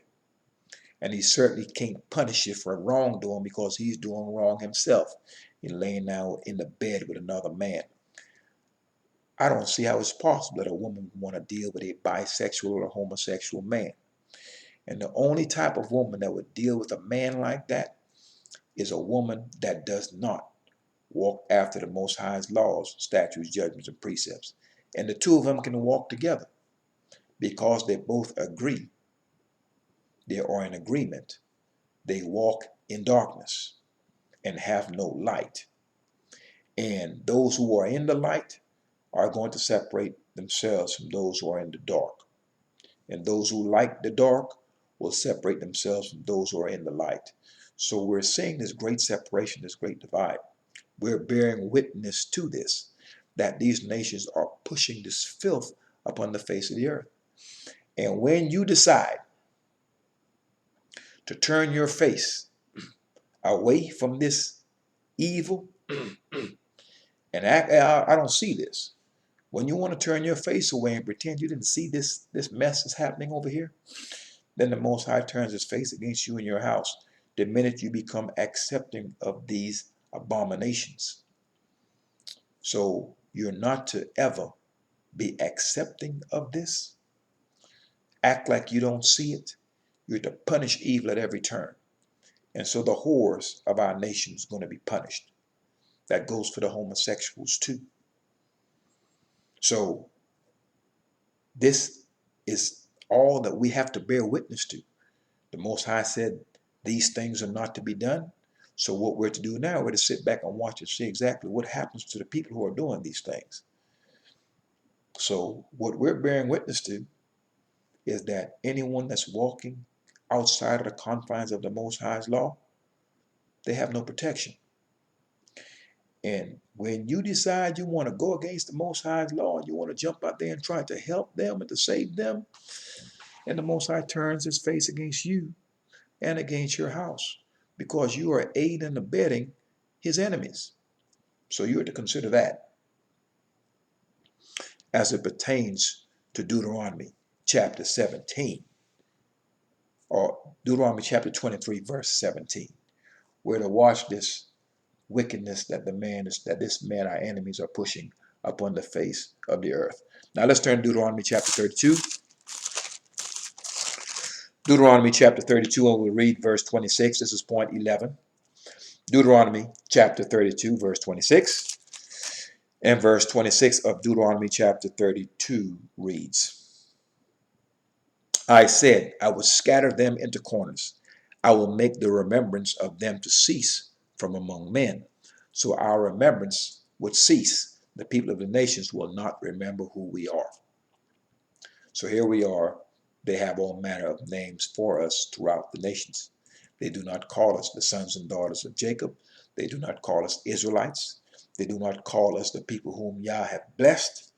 And he certainly can't punish you for wrongdoing because he's doing wrong himself. He's laying down in the bed with another man. I don't see how it's possible that a woman would want to deal with a bisexual or a homosexual man. And the only type of woman that would deal with a man like that is a woman that does not walk after the Most High's laws, statutes, judgments, and precepts. And the two of them can walk together because they both agree. They are in agreement. They walk in darkness and have no light. And those who are in the light are going to separate themselves from those who are in the dark. And those who like the dark will separate themselves from those who are in the light. So we're seeing this great separation, this great divide. We're bearing witness to this, that these nations are pushing this filth upon the face of the earth. And when you decide to turn your face away from this evil, and I don't see this. When you want to turn your face away and pretend you didn't see this mess is happening over here, then the Most High turns his face against you and your house the minute you become accepting of these abominations. So you're not to ever be accepting of this. Act like you don't see it. You're to punish evil at every turn. And so the whores of our nation is going to be punished. That goes for the homosexuals too. So this is all that we have to bear witness to. The Most High said these things are not to be done. So what we're to do now, we're to sit back and watch and see exactly what happens to the people who are doing these things. So what we're bearing witness to is that anyone that's walking outside of the confines of the Most High's law, they have no protection. And when you decide you want to go against the Most High's law, and you want to jump out there and try to help them and to save them, and the Most High turns his face against you and against your house because you are aiding and abetting his enemies. So you're to consider that as it pertains to Deuteronomy chapter 17, or Deuteronomy chapter 23, verse 17. We're to watch this wickedness that this man, our enemies, are pushing upon the face of the earth. Now let's turn to Deuteronomy chapter 32. Deuteronomy chapter 32, and we'll read verse 26. This is point 11. Deuteronomy chapter 32, verse 26. And verse 26 of Deuteronomy chapter 32 reads, I said, I will scatter them into corners. I will make the remembrance of them to cease from among men. So our remembrance would cease. The people of the nations will not remember who we are. So here we are. They have all manner of names for us throughout the nations. They do not call us the sons and daughters of Jacob. They do not call us Israelites. They do not call us the people whom Yah have blessed.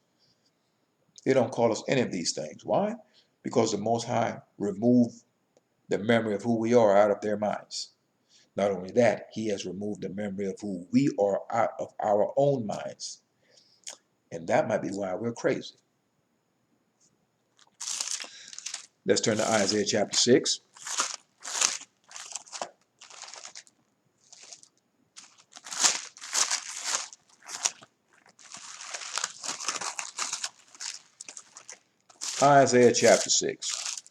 They don't call us any of these things. Why? Because the Most High removed the memory of who we are out of their minds. Not only that, he has removed the memory of who we are out of our own minds. And that might be why we're crazy. Let's turn to Isaiah chapter 6. Isaiah chapter 6.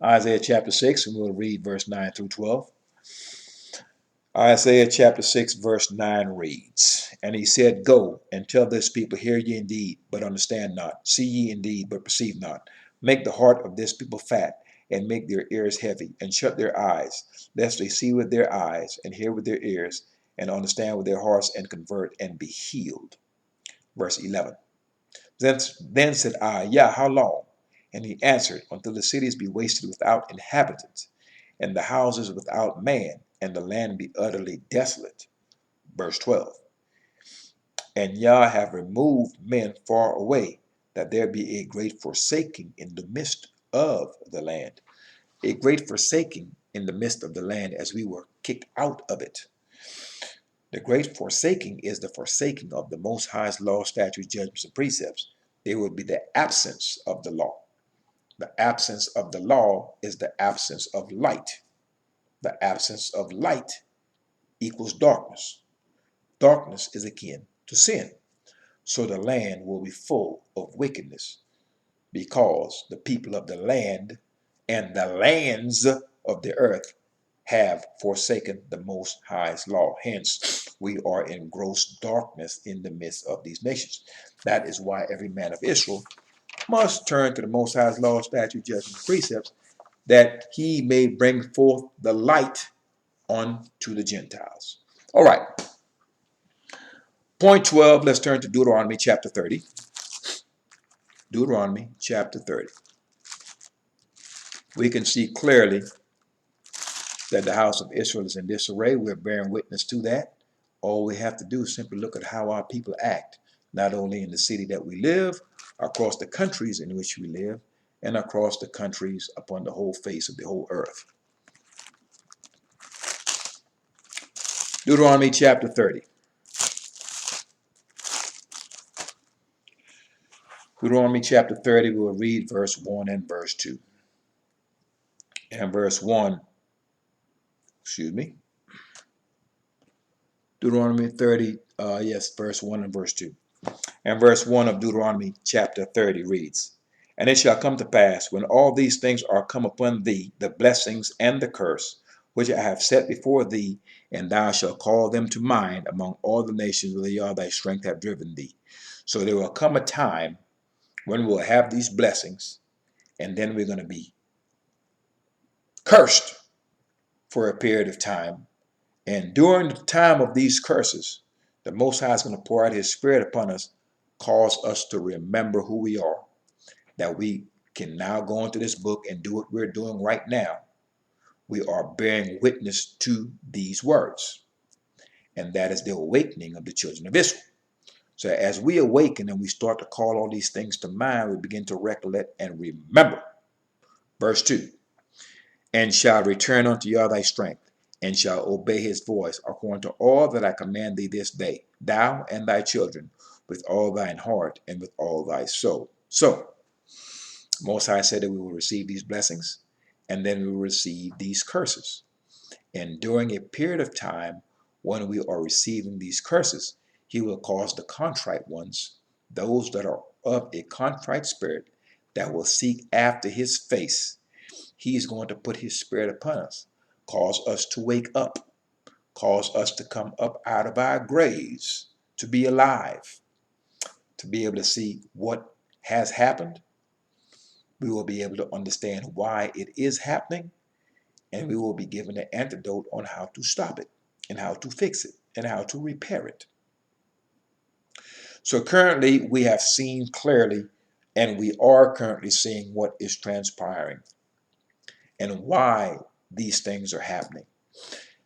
Isaiah chapter 6, and we'll read verse 9 through 12. Isaiah chapter 6, verse 9 reads, And he said, Go and tell this people, Hear ye indeed, but understand not. See ye indeed, but perceive not. Make the heart of this people fat, and make their ears heavy, and shut their eyes, lest they see with their eyes, and hear with their ears, and understand with their hearts, and convert, and be healed. Verse 11. Then said I, Yah, how long? And he answered, Until the cities be wasted without inhabitants, and the houses without man, and the land be utterly desolate. Verse 12. And Yah have removed men far away, that there be a great forsaking in the midst of the land. A great forsaking in the midst of the land as we were kicked out of it. The great forsaking is the forsaking of the Most High's law, statutes, judgments, and precepts. They would be the absence of the law. The absence of the law is the absence of light. The absence of light equals darkness. Darkness is akin to sin. So the land will be full of wickedness because the people of the land and the lands of the earth have forsaken the Most High's law. Hence, we are in gross darkness in the midst of these nations. That is why every man of Israel must turn to the Most High's law, statutes, judgments, precepts, that he may bring forth the light unto the Gentiles. All right. Point 12, let's turn to Deuteronomy chapter 30. Deuteronomy chapter 30. We can see clearly that the house of Israel is in disarray. We're bearing witness to that. All we have to do is simply look at how our people act, not only in the city that we live, across the countries in which we live, and across the countries upon the whole face of the whole earth. Deuteronomy chapter 30. Deuteronomy chapter 30, we will read verse 1 and verse 2. And verse 1, Deuteronomy 30, verse 1 and verse 2. And verse 1 of Deuteronomy chapter 30 reads, And it shall come to pass, when all these things are come upon thee, the blessings and the curse, which I have set before thee, and thou shalt call them to mind among all the nations whither thy strength have driven thee. So there will come a time when we'll have these blessings, and then we're going to be cursed for a period of time. And during the time of these curses, the Most High is going to pour out his Spirit upon us, cause us to remember who we are, that we can now go into this book and do what we're doing right now. We are bearing witness to these words, and that is the awakening of the children of Israel. So as we awaken and we start to call all these things to mind, we begin to recollect and remember. Verse 2, And shall return unto Yah thy strength, and shall obey his voice, according to all that I command thee this day, thou and thy children, with all thine heart and with all thy soul. So, Most High said that we will receive these blessings, and then we will receive these curses. And during a period of time when we are receiving these curses, he will cause the contrite ones, those that are of a contrite spirit, that will seek after his face. He is going to put his Spirit upon us, cause us to wake up, cause us to come up out of our graves, to be alive, to be able to see what has happened. We will be able to understand why it is happening, and we will be given an antidote on how to stop it. and how to fix it and how to repair it. So currently we have seen clearly, and we are currently seeing what is transpiring and why these things are happening.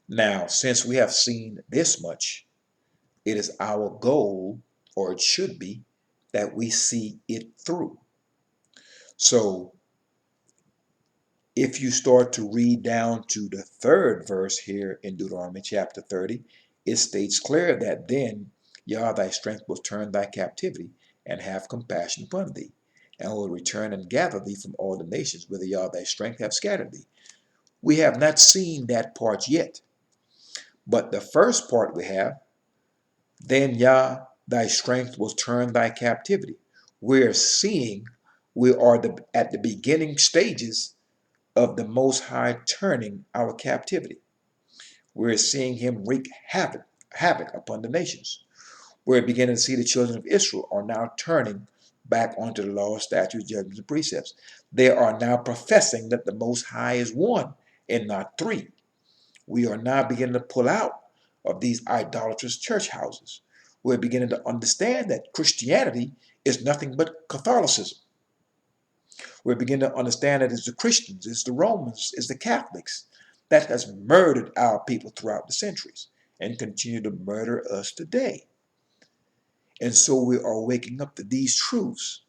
Now, since we have seen this much, it is our goal, or it should be, that we see it through. So if you start to read down to the third verse here in Deuteronomy chapter 30, it states clear that then Yah thy strength will turn thy captivity and have compassion upon thee, and will return and gather thee from all the nations whither Yah thy strength have scattered thee. We have not seen that part yet, but the first part we have, then Yah thy strength will turn thy captivity. We're seeing we are at the beginning stages of the Most High turning our captivity. We're seeing him wreak havoc upon the nations. We're beginning to see the children of Israel are now turning back onto the law, statutes, judgments, and precepts. They are now professing that the Most High is one and not three. We are now beginning to pull out of these idolatrous church houses. We're beginning to understand that Christianity is nothing but Catholicism. We're beginning to understand that it's the Christians, it's the Romans, it's the Catholics that has murdered our people throughout the centuries and continue to murder us today. And so we are waking up to these truths.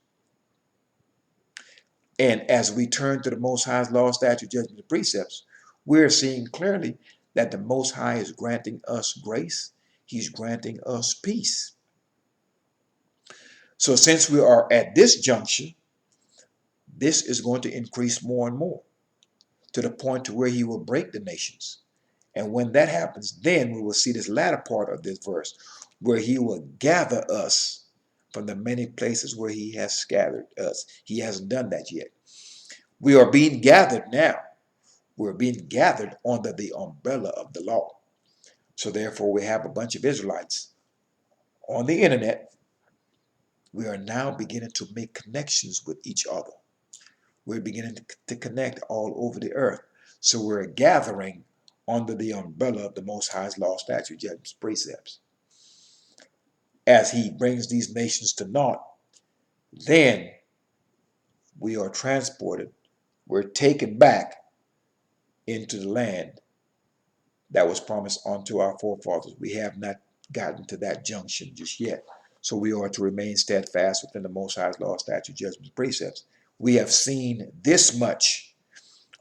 And as we turn to the Most High's law, statute, judgment, and precepts, we're seeing clearly that the Most High is granting us grace. He's granting us peace. So since we are at this juncture, this is going to increase more and more to the point to where he will break the nations. And when that happens, then we will see this latter part of this verse where he will gather us from the many places where he has scattered us. He hasn't done that yet. We are being gathered now. We're being gathered under the umbrella of the law. So therefore, we have a bunch of Israelites on the internet. We are now beginning to make connections with each other. We're beginning to connect all over the earth. So we're gathering under the umbrella of the Most High's law, statute, judgments, precepts. As he brings these nations to naught, then we are transported, we're taken back into the land that was promised unto our forefathers. We have not gotten to that junction just yet. So we are to remain steadfast within the Most High's law, statute, judgments, precepts. We have seen this much.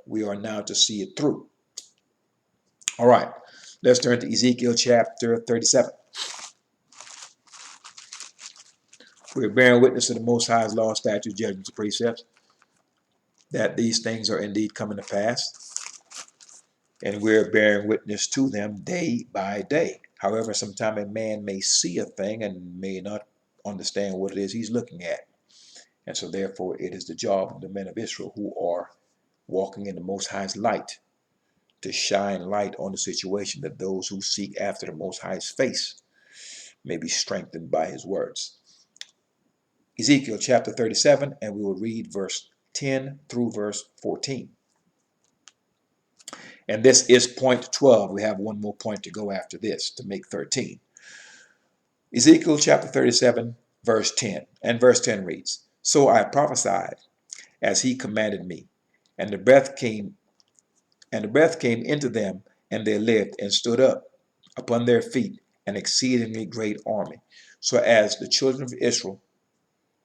We are now to see it through. All right, let's turn to Ezekiel chapter 37. We're bearing witness to the Most High's law, statutes, judgments, and precepts, that these things are indeed coming to pass, and we're bearing witness to them day by day. However, sometimes a man may see a thing and may not understand what it is he's looking at. And so therefore it is the job of the men of Israel who are walking in the Most High's light to shine light on the situation, that those who seek after the Most High's face may be strengthened by his words. Ezekiel chapter 37, and we will read verse 10 through verse 14. And this is point 12. We have one more point to go after this to make 13. Ezekiel chapter 37, verse 10. And verse 10 reads, So I prophesied as he commanded me, and the breath came into them, and they lived and stood up upon their feet, an exceedingly great army. So as the children of Israel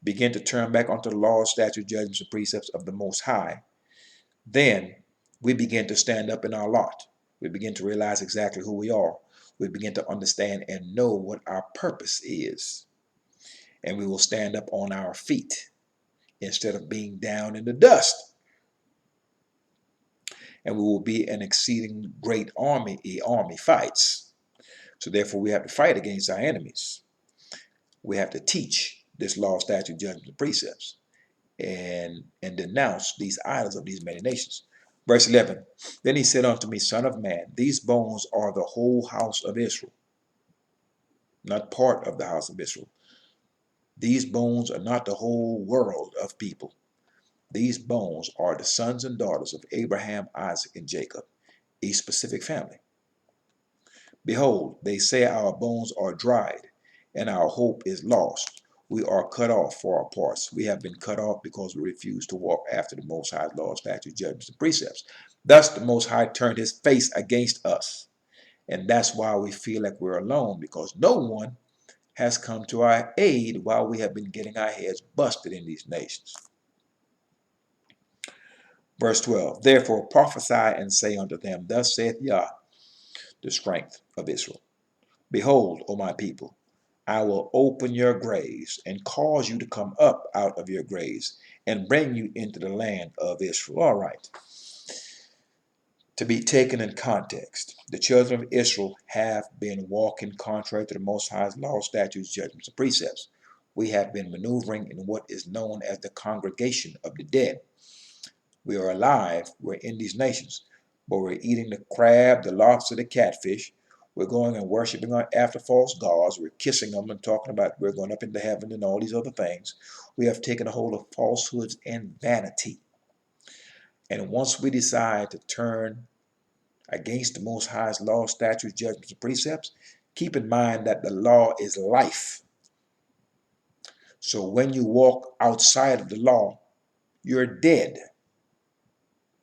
begin to turn back onto the laws, statutes, judgments, and precepts of the Most High, then we begin to stand up in our lot. We begin to realize exactly who we are. We begin to understand and know what our purpose is. And we will stand up on our feet instead of being down in the dust. And we will be an exceeding great army. Army fights. So therefore we have to fight against our enemies. We have to teach this law, statute, judgments, and precepts, and denounce these idols of these many nations. Verse 11, Then he said unto me, Son of man, these bones are the whole house of Israel, not part of the house of Israel. These bones are not the whole world of people. These bones are the sons and daughters of Abraham, Isaac, and Jacob, a specific family. Behold, they say our bones are dried, and our hope is lost. We are cut off for our parts. We have been cut off because we refuse to walk after the Most High's laws, statutes, judgments, and precepts. Thus the Most High turned his face against us. And that's why we feel like we're alone, because no one has come to our aid while we have been getting our heads busted in these nations. Verse 12, therefore prophesy and say unto them, thus saith Yah, the strength of Israel. Behold, O my people, I will open your graves and cause you to come up out of your graves and bring you into the land of Israel. All right. To be taken in context, the children of Israel have been walking contrary to the Most High's law, statutes, judgments, and precepts. We have been maneuvering in what is known as the congregation of the dead. We are alive, we're in these nations, but we're eating the crab, the lobster, the catfish. We're going and worshiping after false gods. We're kissing them and talking about we're going up into heaven and all these other things. We have taken a hold of falsehoods and vanity. And once we decide to turn against the Most High's law, statutes, judgments, and precepts, keep in mind that the law is life. So when you walk outside of the law, you're dead.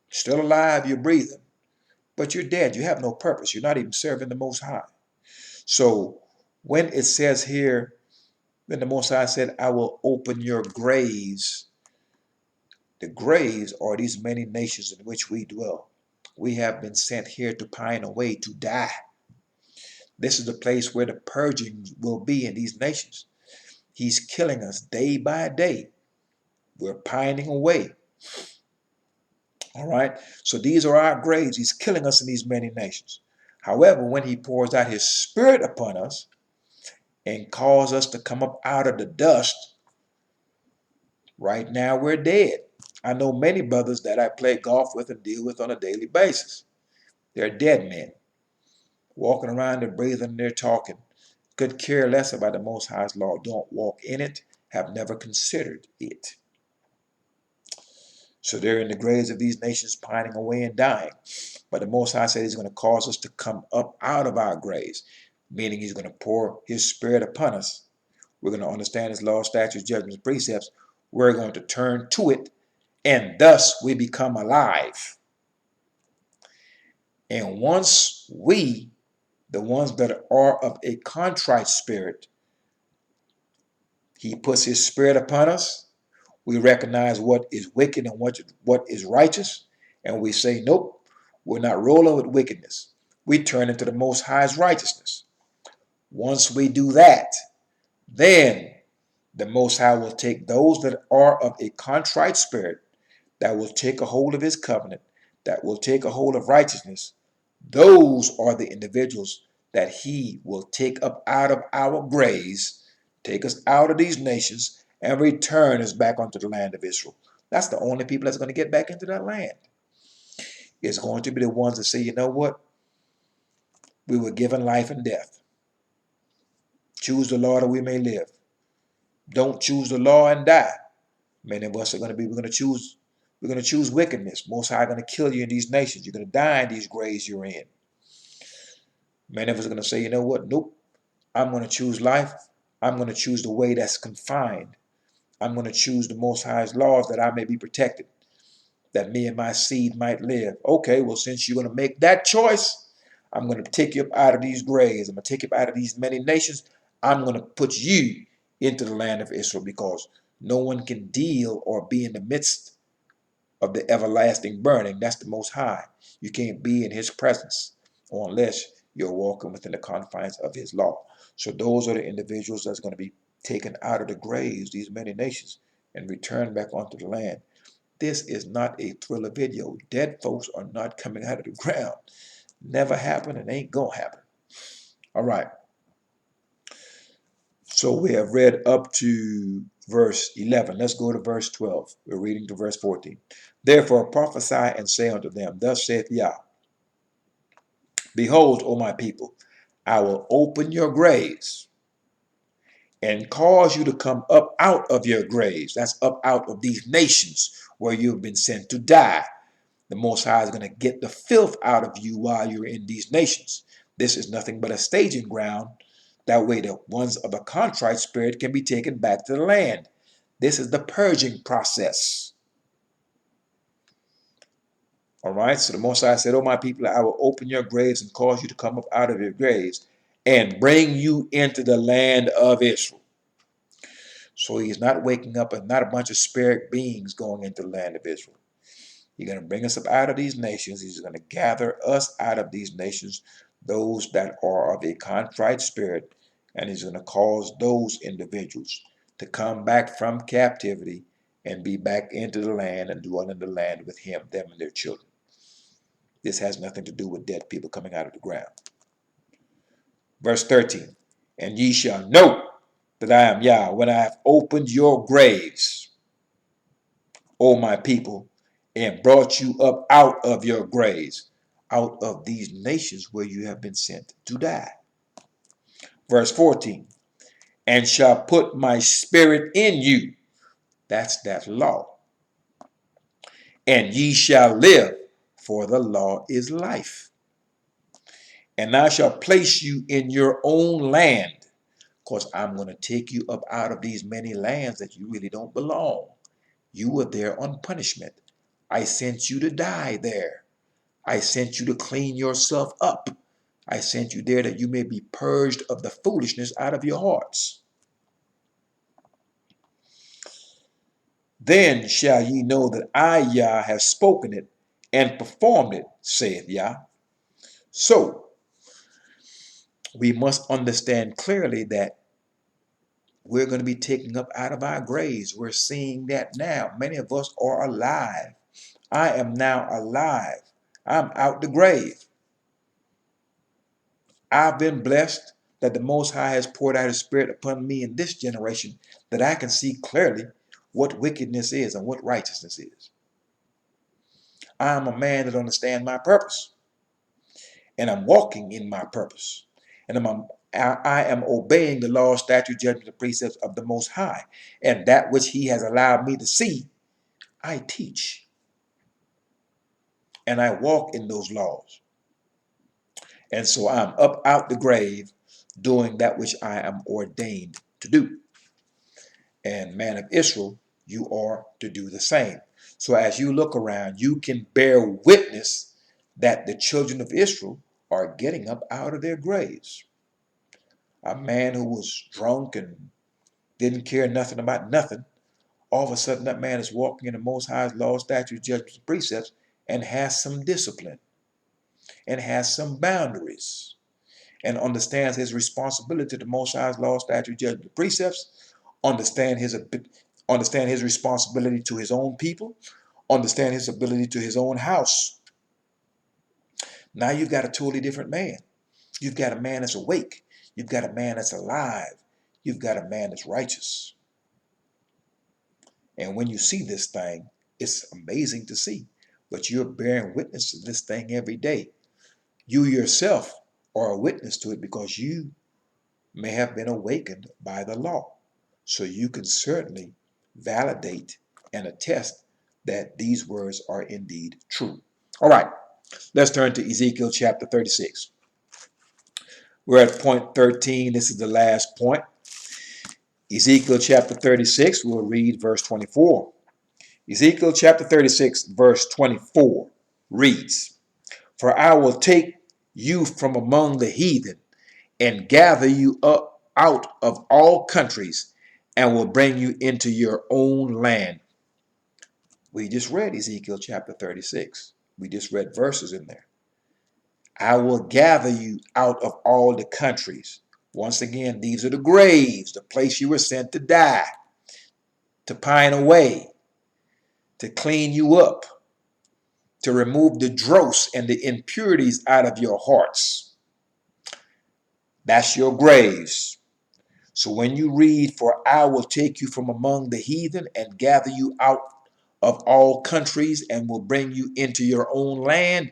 Still alive, you're breathing, but you're dead. You have no purpose. You're not even serving the Most High. So when it says here, then the Most High said, I will open your graves. The graves are these many nations in which we dwell. We have been sent here to pine away, to die. This is the place where the purging will be in these nations. He's killing us day by day. We're pining away. All right. So these are our graves. He's killing us in these many nations. However, when he pours out his spirit upon us and calls us to come up out of the dust, right now we're dead. I know many brothers that I play golf with and deal with on a daily basis. They're dead men, walking around and breathing and they're talking. Could care less about the Most High's law. Don't walk in it, have never considered it. So they're in the graves of these nations pining away and dying. But the Most High said he's going to cause us to come up out of our graves, meaning he's going to pour his spirit upon us. We're going to understand his law, statutes, judgments, precepts. We're going to turn to it, and thus we become alive. And once we, the ones that are of a contrite spirit, he puts his spirit upon us. We recognize what is wicked and what is righteous, and we say, nope, we're not rolling with wickedness. We turn into the Most High's righteousness. Once we do that, then the Most High will take those that are of a contrite spirit, that will take a hold of his covenant, that will take a hold of righteousness. Those are the individuals that he will take up out of our graves, take us out of these nations, and return us back onto the land of Israel. That's the only people that's going to get back into that land. It's going to be the ones that say, you know what? We were given life and death. Choose the law that we may live. Don't choose the law and die. Many of us are going to be, we're going to choose wickedness. Most High are going to kill you in these nations. You're going to die in these graves you're in. Many of us are going to say, you know what? Nope. I'm going to choose life. I'm going to choose the way that's confined. I'm going to choose the Most High's laws that I may be protected, that me and my seed might live. Okay, well, since you're going to make that choice, I'm going to take you up out of these graves. I'm going to take you up out of these many nations. I'm going to put you into the land of Israel, because no one can deal or be in the midst of the everlasting burning. That's the Most High. You can't be in his presence unless you're walking within the confines of his law. So those are the individuals that's going to be taken out of the graves, these many nations, and returned back onto the land. This is not a thriller video. Dead folks are not coming out of the ground. Never happened and ain't gonna happen. All right. So we have read up to verse 11. Let's go to verse 12. We're reading to verse 14. Therefore prophesy and say unto them, thus saith Yah, behold, O my people, I will open your graves and cause you to come up out of your graves. That's up out of these nations where you've been sent to die. The Most High is going to get the filth out of you while you're in these nations. This is nothing but a staging ground. That way the ones of a contrite spirit can be taken back to the land. This is the purging process. All right, so the Most High said, "Oh, my people, I will open your graves and cause you to come up out of your graves and bring you into the land of Israel." So he's not waking up and not a bunch of spirit beings going into the land of Israel. He's going to bring us up out of these nations. He's going to gather us out of these nations, those that are of a contrite spirit, and he's going to cause those individuals to come back from captivity and be back into the land and dwell in the land with him, them, and their children. This has nothing to do with dead people coming out of the ground. Verse 13, "And ye shall know that I am Yah when I have opened your graves, O my people, and brought you up out of your graves, out of these nations where you have been sent to die." Verse 14, "And shall put my spirit in you." That's that law. "And ye shall live, for the law is life. And I shall place you in your own land." Because I'm going to take you up out of these many lands that you really don't belong. You were there on punishment. I sent you to die there. I sent you to clean yourself up. I sent you there that you may be purged of the foolishness out of your hearts. "Then shall ye know that I, Yah, have spoken it and performed it, saith Yah." So, we must understand clearly that we're going to be taken up out of our graves. We're seeing that now. Many of us are alive. I am now alive. I'm out the grave. I've been blessed that the Most High has poured out his Spirit upon me in this generation, that I can see clearly what wickedness is and what righteousness is. I am a man that understands my purpose, and I'm walking in my purpose. And I am obeying the law, statute, judgment, and precepts of the Most High. And that which he has allowed me to see, I teach. And I walk in those laws. And so I'm up out the grave doing that which I am ordained to do. And man of Israel, you are to do the same. So as you look around, you can bear witness that the children of Israel are getting up out of their graves. A man who was drunk and didn't care nothing about nothing, all of a sudden that man is walking in the Most High's law, statutes, judgments, and precepts, and has some discipline and has some boundaries and understands his responsibility to the Most High's law, statutes, judgments, and precepts, understand his responsibility to his own people, understand his ability to his own house. Now you've got a totally different man. You've got a man that's awake. You've got a man that's alive. You've got a man that's righteous. And when you see this thing, it's amazing to see. But you're bearing witness to this thing every day. You yourself are a witness to it because you may have been awakened by the law. So you can certainly validate and attest that these words are indeed true. All right, let's turn to Ezekiel chapter 36. We're at point 13. This is the last point. Ezekiel chapter 36, we'll read verse 24. Ezekiel chapter 36, verse 24 reads, "For I will take you from among the heathen and gather you up out of all countries and will bring you into your own land." We just read Ezekiel chapter 36. We just read verses in there. "I will gather you out of all the countries." Once again, these are the graves, the place you were sent to die, to pine away, to clean you up, to remove the dross and the impurities out of your hearts. That's your graves. So when you read, "For I will take you from among the heathen and gather you out of all countries and will bring you into your own land,"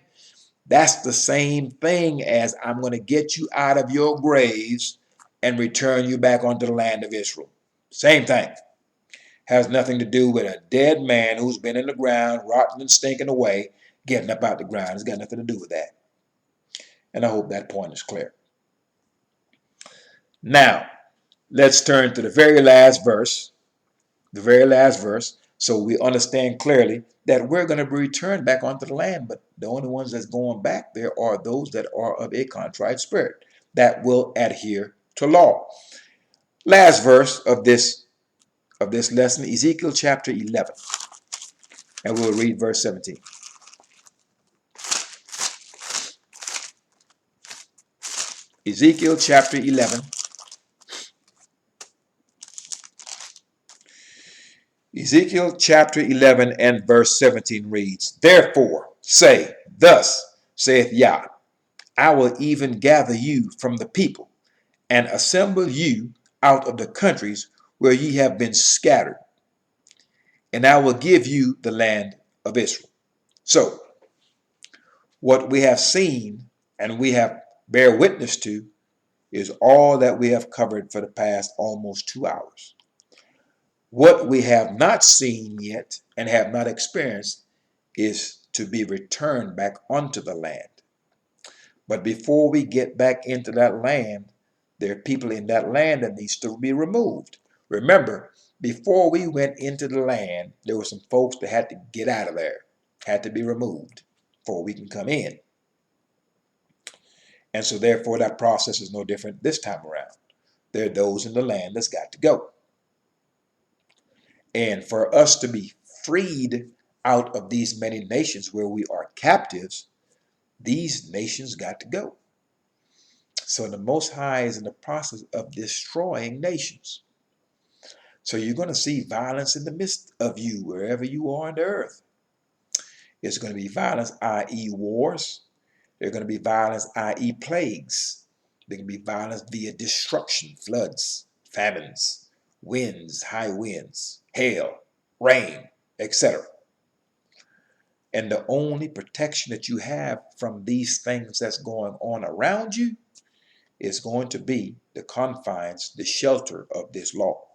that's the same thing as "I'm going to get you out of your graves and return you back onto the land of Israel." Same thing. Has nothing to do with a dead man who's been in the ground, rotting and stinking away, getting up out the ground. It's got nothing to do with that. And I hope that point is clear. Now, let's turn to the very last verse. The very last verse. So we understand clearly that we're going to be returned back onto the land. But the only ones that's going back there are those that are of a contrite spirit, that will adhere to law. Last verse of this lesson, Ezekiel chapter 11. And we'll read verse 17. Ezekiel chapter 11. Ezekiel chapter 11 and verse 17 reads, Therefore say, Thus saith Yah, I will even gather you from the people, and assemble you out of the countries where ye have been scattered, and I will give you the land of Israel. So, what we have seen and we have bear witness to is all that we have covered for the past almost 2 hours. What we have not seen yet and have not experienced is to be returned back onto the land. But before we get back into that land, there are people in that land that needs to be removed. Remember, before we went into the land, there were some folks that had to get out of there, had to be removed before we can come in. And so therefore that process is no different this time around. There are those in the land that's got to go. And for us to be freed out of these many nations where we are captives, these nations got to go. So the Most High is in the process of destroying nations. So you're going to see violence in the midst of you, wherever you are on the earth. It's going to be violence, i.e. wars. There's going to be violence, i.e. plagues. There can be violence via destruction, floods, famines, winds, high winds, hail, rain, etc. And the only protection that you have from these things that's going on around you is going to be the confines, the shelter of this law.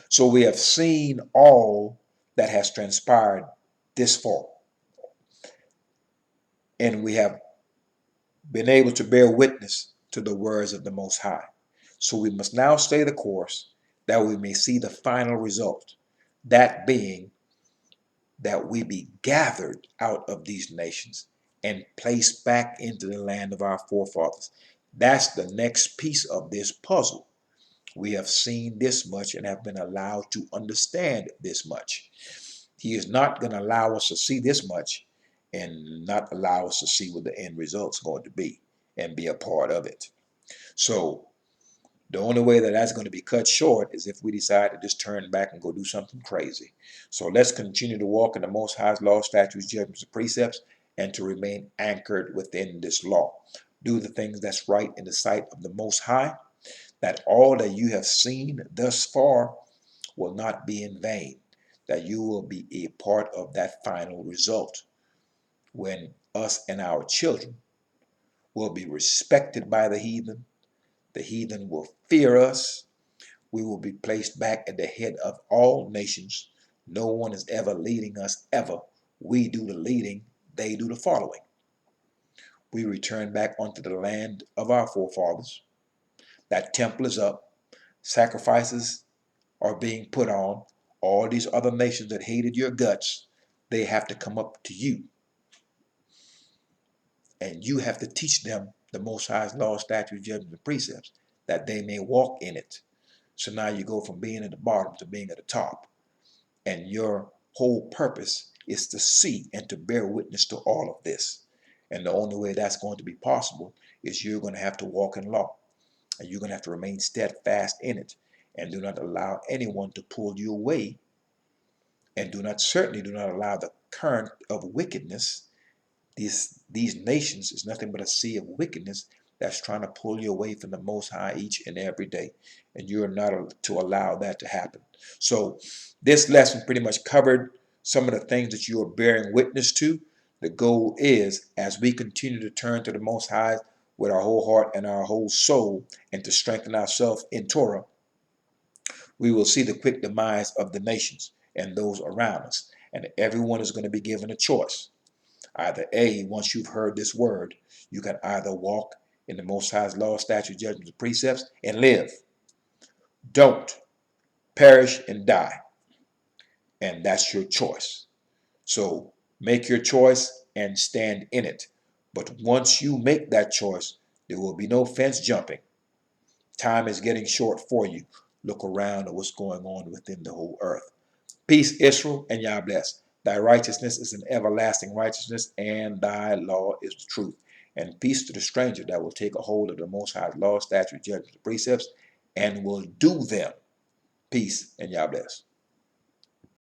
So we have seen all that has transpired this far. And we have been able to bear witness to the words of the Most High. So we must now stay the course that we may see the final result, that being that we be gathered out of these nations and placed back into the land of our forefathers. That's the next piece of this puzzle. We have seen this much and have been allowed to understand this much. He is not going to allow us to see this much and not allow us to see what the end result's going to be and be a part of it. So the only way that that's going to be cut short is if we decide to just turn back and go do something crazy. So let's continue to walk in the Most High's law, statutes, judgments, and precepts, and to remain anchored within this law. Do the things that's right in the sight of the Most High, that all that you have seen thus far will not be in vain, that you will be a part of that final result when us and our children will be respected by the heathen. The heathen will fear us. We will be placed back at the head of all nations. No one is ever leading us, ever. We do the leading, they do the following. We return back onto the land of our forefathers. That temple is up. Sacrifices are being put on. All these other nations that hated your guts, they have to come up to you. And you have to teach them the Most High's law, statutes, judgments, and precepts, that they may walk in it. So now you go from being at the bottom to being at the top. And your whole purpose is to see and to bear witness to all of this. And the only way that's going to be possible is you're going to have to walk in law. And you're going to have to remain steadfast in it. And do not allow anyone to pull you away. And certainly do not allow the current of wickedness. These nations is nothing but a sea of wickedness that's trying to pull you away from the Most High each and every day. And you're not to allow that to happen. So this lesson pretty much covered some of the things that you are bearing witness to. The goal is, as we continue to turn to the Most High with our whole heart and our whole soul, and to strengthen ourselves in Torah, we will see the quick demise of the nations and those around us. And everyone is going to be given a choice. Either A, once you've heard this word, you can either walk in the Most High's law, statutes, judgments, and precepts and live. Don't perish and die. And that's your choice. So make your choice and stand in it. But once you make that choice, there will be no fence jumping. Time is getting short for you. Look around at what's going on within the whole earth. Peace, Israel, and Yah bless. Thy righteousness is an everlasting righteousness, and thy law is the truth. And peace to the stranger that will take a hold of the Most High's law, statutes, judgments, and precepts, and will do them. Peace, and Yah bless.